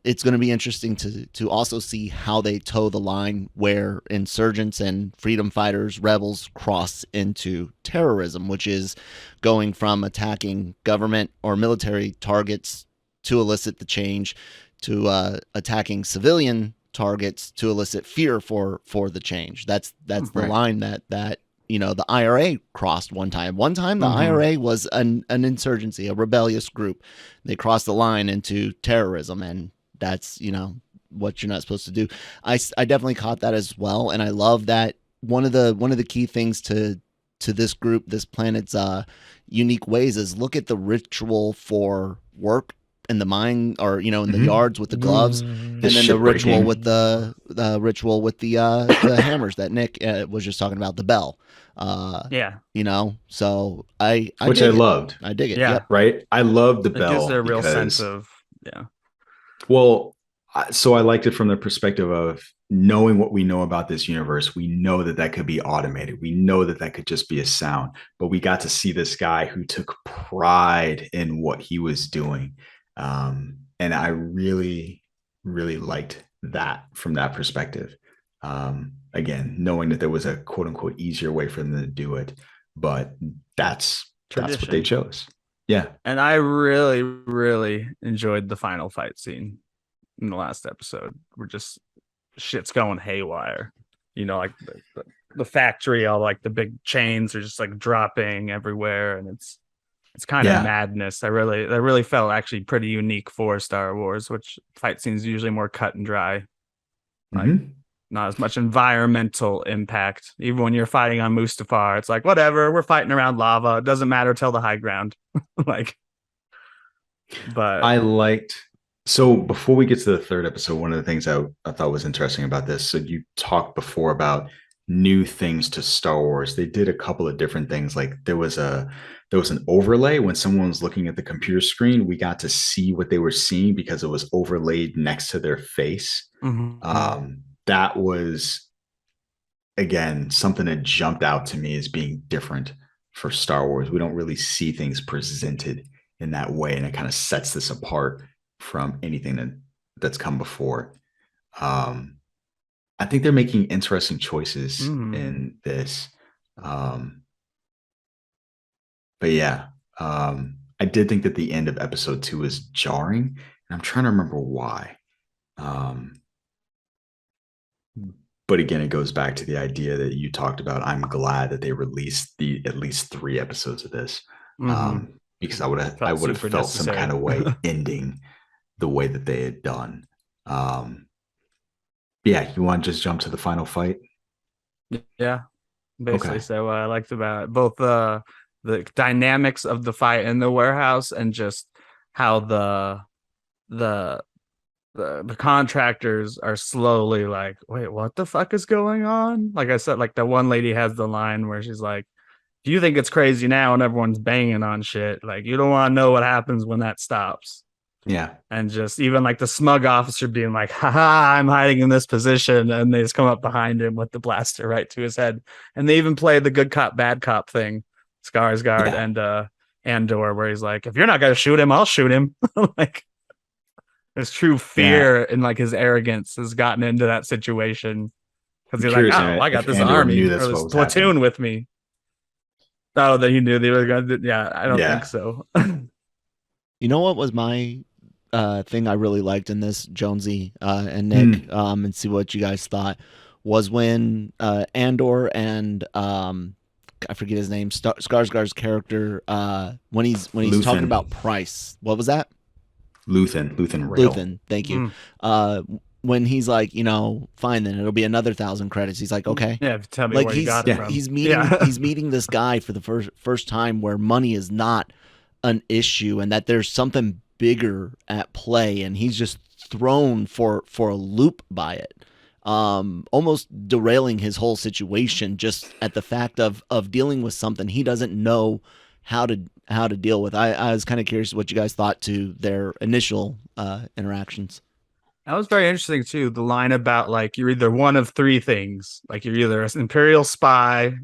it's going to be interesting to also see how they toe the line where insurgents and freedom fighters, rebels, cross into terrorism, which is going from attacking government or military targets to elicit the change, to attacking civilian targets to elicit fear for the change. That's the line that the IRA crossed one time. The IRA was an insurgency, a rebellious group. They crossed the line into terrorism, and that's, what you're not supposed to do. I definitely caught that as well, and I love that one of the key things to this group, this planet's unique ways, is look at the ritual for work in the mine, or in the yards with the gloves, and then the ritual with the hammers that Nick was just talking about, the bell. So I loved. I dig it. Yeah. Yep. Right. I love the bell. It gives a real sense of Well, so I liked it from the perspective of knowing what we know about this universe. We know that could be automated. We know that could just be a sound, but we got to see this guy who took pride in what he was doing. And I really, really liked that from that perspective. Again, knowing that there was a quote unquote easier way for them to do it, but that's what they chose. Yeah. And I really, really enjoyed the final fight scene in the last episode. We're just shit's going haywire. Like the factory, all like the big chains are just like dropping everywhere, and it's it's kind of madness. That really felt actually pretty unique for Star Wars, which fight scenes usually more cut and dry. Like not as much environmental impact. Even when you're fighting on Mustafar, it's like, whatever, we're fighting around lava. It doesn't matter till the high ground. Like, but so before we get to the third episode, one of the things I thought was interesting about this, so you talked before about new things to Star Wars. They did a couple of different things. Like there was an overlay when someone was looking at the computer screen. We got to see what they were seeing because it was overlaid next to their face. That was, again, something that jumped out to me as being different for Star Wars. We don't really see things presented in that way, and it kind of sets this apart from anything that's come before. I think they're making interesting choices in this. But yeah, I did think that the end of episode 2 was jarring, and I'm trying to remember why. But again, it goes back to the idea that you talked about. I'm glad that they released at least 3 episodes of this, because I would have felt some kind of way ending the way that they had done. Yeah, you want to just jump to the final fight? Yeah, basically. Okay. So I liked about both the dynamics of the fight in the warehouse and just how the contractors are slowly like, wait, what the fuck is going on? Like I said, like the one lady has the line where she's like, "Do you think it's crazy now and everyone's banging on shit? Like you don't want to know what happens when that stops." Yeah. And just even like the smug officer being like, haha, I'm hiding in this position. And they just come up behind him with the blaster right to his head. And they even play the good cop, bad cop thing, Skarsgård and Andor, where he's like, if you're not going to shoot him, I'll shoot him. Like his true fear and like his arrogance has gotten into that situation. Because he's like, oh, I got this Andor army or this platoon with me. Oh, that he knew they were going to. Yeah, I don't think so. You know what was my thing I really liked in this, Jonesy and Nick, and see what you guys thought, was when Andor and I forget his name, Skarsgård's character, when he's talking about price. What was that? Luthen. Thank you. When he's like, fine, then it'll be another 1,000 credits. He's like, okay. Yeah, tell me where you got it from. He's meeting this guy for the first time where money is not an issue and that there's something bigger at play, and he's just thrown for a loop by it, almost derailing his whole situation just at the fact of dealing with something he doesn't know how to deal with. I was kind of curious what you guys thought to their initial interactions. That was very interesting too, the line about like you're either one of 3 things, like you're either an imperial spy,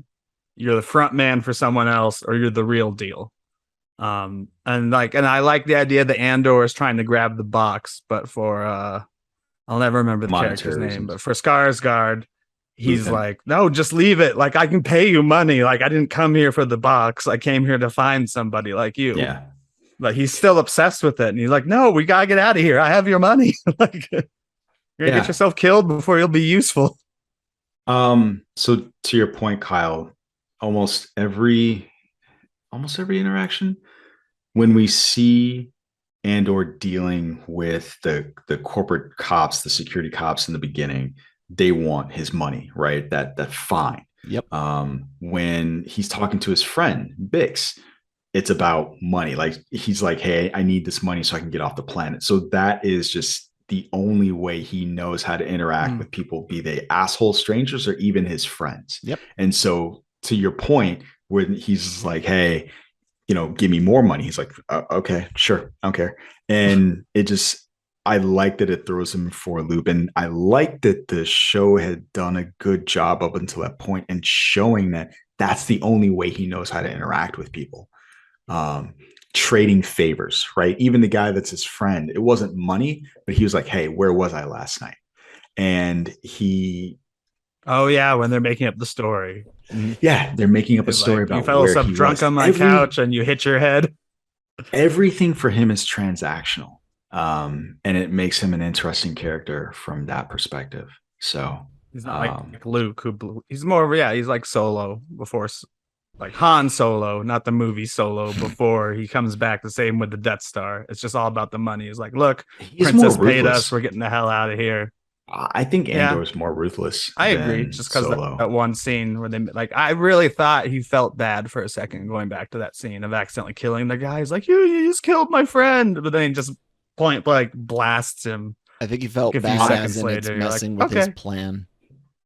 you're the front man for someone else, or you're the real deal. And I like the idea that Andor is trying to grab the box, but for I'll never remember the character's name, but for Skarsgård, he's like, no, just leave it. Like, I can pay you money. Like, I didn't come here for the box. I came here to find somebody like you. Yeah. But he's still obsessed with it. And he's like, no, we gotta get out of here. I have your money. Like, you're gonna get yourself killed before you'll be useful. So to your point, Kyle, almost every interaction, when we see Andor dealing with the corporate cops, the security cops in the beginning, they want his money, right? That fine. Yep. When he's talking to his friend Bix, it's about money. Like he's like, hey, I need this money so I can get off the planet. So that is just the only way he knows how to interact with people, be they asshole strangers or even his friends. Yep. And so to your point, when he's like, hey, give me more money. He's like, okay, sure. I don't care. And I like that it throws him for a loop. And I like that the show had done a good job up until that point and showing that that's the only way he knows how to interact with people. Trading favors, right? Even the guy that's his friend, it wasn't money, but he was like, hey, where was I last night? And oh yeah, when they're making up the story. Yeah, they're making up a story about you fell asleep drunk on my couch and you hit your head. Everything for him is transactional, and it makes him an interesting character from that perspective. So he's not like Luke, he's more he's like Solo before like Han Solo, not the movie Solo, before he comes back. The same with the Death Star. It's just all about the money. It's like, look, He's Princess more paid ruthless. us. We're getting the hell out of here. I think Yeah. Andor's more ruthless. I agree. Than Just because Solo. that one scene where they like, I really thought he felt bad for a second going back to that scene of accidentally killing the guy. He's like, you just killed my friend, but then he just point blank blasts him. I think he felt Like a few bad seconds as in it's later, you're messing like, with his okay. plan.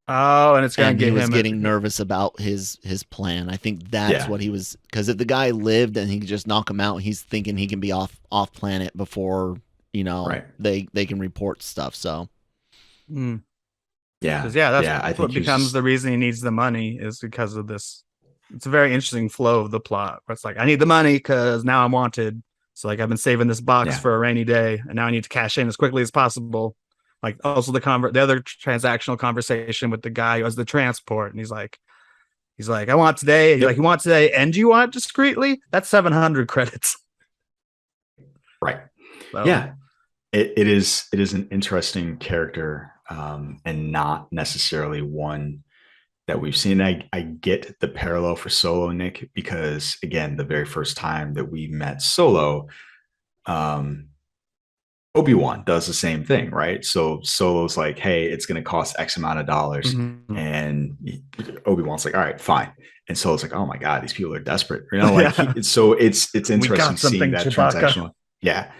Oh, and it's gonna And get he was him getting nervous about his plan. I think that's what he was, because if the guy lived and he could just knock him out, he's thinking he can be off planet before they can report stuff. So that's I think what becomes the reason he needs the money is because of this. It's a very interesting flow of the plot where it's like, I need the money because now I'm wanted. So like I've been saving this box for a rainy day, and now I need to cash in as quickly as possible. Like also the other transactional conversation with the guy who has the transport, and he's like, I want today. He's like, you want today, and you want it discreetly? That's 700 credits. Right. So, yeah. It is an interesting character, and not necessarily one that we've seen. I get the parallel for Solo, Nick, because again, the very first time that we met Solo, Obi-Wan does the same thing, right? So Solo's like, hey, it's going to cost X amount of dollars. And Obi-Wan's like, all right, fine. And Solo's like, oh my God, these people are desperate. So it's interesting seeing that transactional. Yeah.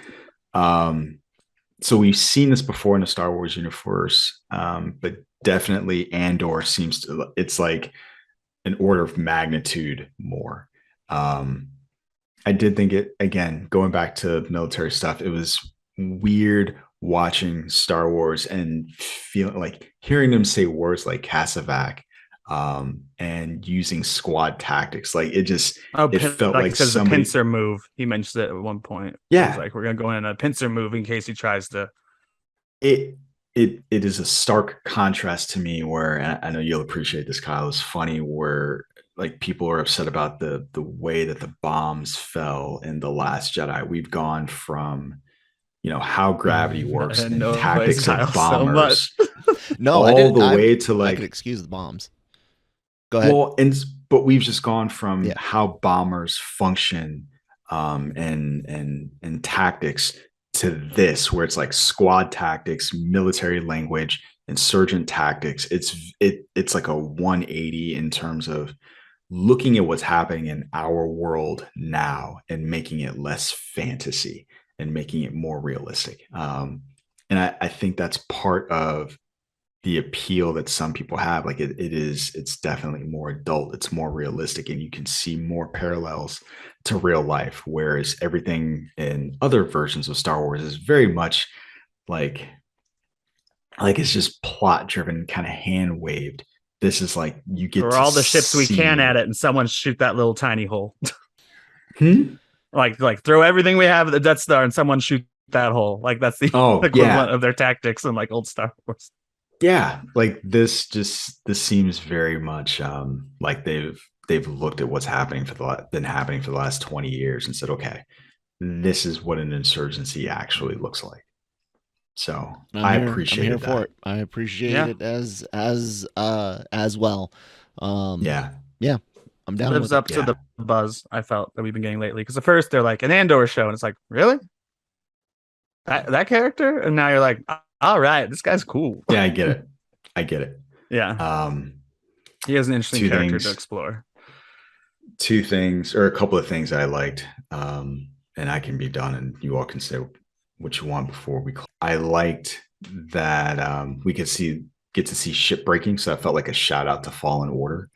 So we've seen this before in the Star Wars universe, but definitely Andor seems to, it's like an order of magnitude more. I did think it, again, going back to military stuff, it was weird watching Star Wars and feeling like hearing them say words like Cassavac, and using squad tactics. Like it just, it felt like somebody, a pincer move. He mentioned it at one point. Yeah. He's like, we're going to go in a pincer move in case he tries to. It is a stark contrast to me where, and I know you'll appreciate this, Kyle, it's funny where like people are upset about the way that the bombs fell in The Last Jedi. We've gone from, how gravity works and tactics of bombers, all the way to like, I could excuse the bombs. Go ahead. Well, but we've just gone from how bombers function, and tactics to this, where it's like squad tactics, military language, insurgent tactics. It's like a 180 in terms of looking at what's happening in our world now and making it less fantasy and making it more realistic. And I think that's part of the appeal that some people have. Like it's definitely more adult, it's more realistic, and you can see more parallels to real life. Whereas everything in other versions of Star Wars is very much like it's just plot driven, kind of hand waved. This is like you get for all the ships we can at it, and someone shoot that little tiny hole. Like throw everything we have at the Death Star and someone shoot that hole. Like that's the equivalent of their tactics in like old Star Wars. Yeah, like this seems very much like they've looked at what's been happening for the last 20 years and said, okay, this is what an insurgency actually looks like. So I appreciate it. For it. I appreciate it as well. Yeah, I'm down. Lives up to the buzz I felt that we've been getting lately. Because at first they're like an Andor show, and it's like, really? That character? And now you're like, all right, this guy's cool. Yeah, I get it. Yeah. He has an interesting character to explore. Two things, or a couple of things I liked, and I can be done, and you all can say what you want before we. I liked that we could get to see ship breaking, so I felt like a shout out to Fallen Order.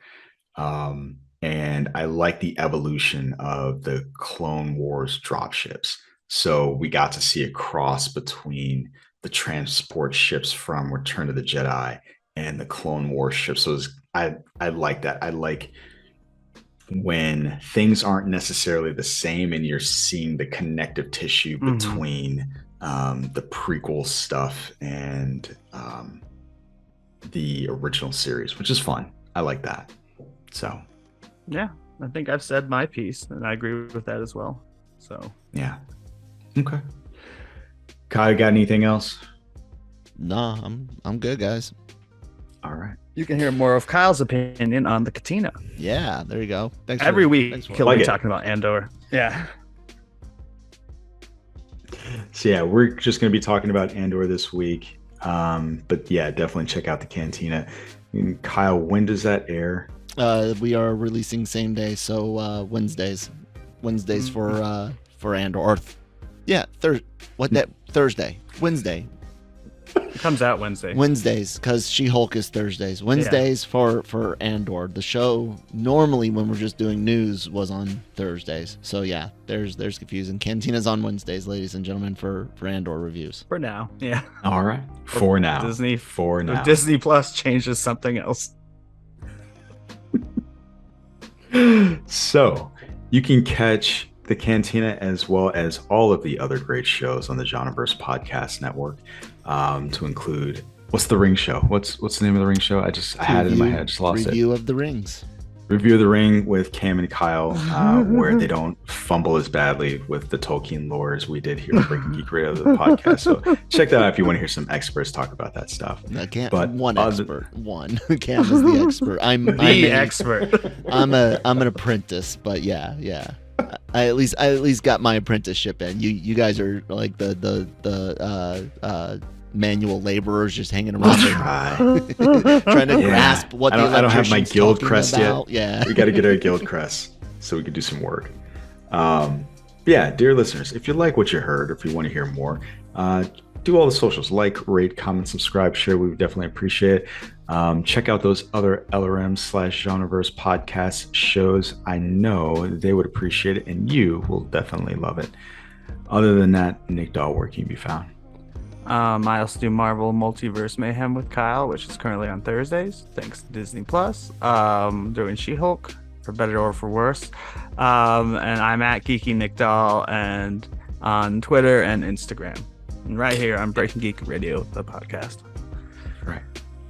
And I like the evolution of the Clone Wars dropships. So we got to see a cross between the transport ships from Return of the Jedi and the Clone Wars ships. So I like that. I like when things aren't necessarily the same and you're seeing the connective tissue between the prequel stuff and the original series, which is fun. I like that. So yeah, I think I've said my piece and I agree with that as well. So yeah. Okay. Kyle, got anything else? Nah, I'm good, guys. All right. You can hear more of Kyle's opinion on the Katina. Yeah, there you go. Every week he'll be talking about Andor. Yeah. So yeah, we're just going to be talking about Andor this week. But yeah, definitely check out the Cantina. And Kyle, when does that air? We are releasing same day, so Wednesdays for Andor. Or Thursday, Wednesday. It comes out Wednesday. Wednesdays, because She-Hulk is Thursdays. Wednesdays for Andor. The show normally, when we're just doing news, was on Thursdays. So yeah, there's confusion. Cantina's on Wednesdays, ladies and gentlemen, for Andor reviews. For now, yeah. All right. For now. Disney. For now. Disney Plus changes something else. So you can catch the Cantina as well as all of the other great shows on the Genreverse Podcast Network, to include, what's the Ring Show? What's the name of the Ring Show? I had it in my head, just lost it. Review of the Rings. Review of the Ring with Cam and Kyle, where they don't fumble as badly with the Tolkien lore as we did here at Breaking Geek Radio, the podcast. So check that out if you want to hear some experts talk about that stuff. One expert. Cam is the expert. I'm the expert. I'm an apprentice, but yeah. I at least got my apprenticeship in. You guys are like the manual laborers just hanging around trying to grasp what I don't have my guild crest about. yet. Yeah, we got to get our guild crest so we can do some work. Yeah, dear listeners, if you like what you heard, or if you want to hear more, do all the socials, like, rate, comment, subscribe, share. We would definitely appreciate it. Check out those other LRM/Genreverse podcast shows. I know they would appreciate it, and you will definitely love it. Other than that, Nick Dahl, where can you be found? I also do Marvel Multiverse Mayhem with Kyle, which is currently on Thursdays, thanks to Disney Plus. Doing She-Hulk, for better or for worse. And I'm at Geeky Nick Dahl and on Twitter and Instagram. And right here on Breaking Geek Radio, the podcast. Right.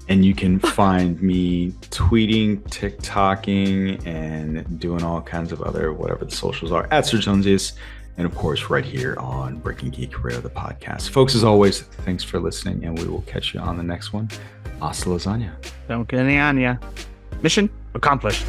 And you can find me tweeting, TikToking, and doing all kinds of other, whatever the socials are, at Sir Jonesius. And of course, right here on Breaking Geek Radio, the podcast. Folks, as always, thanks for listening, and we will catch you on the next one. Hasta lasagna. Don't get any on ya. Mission accomplished.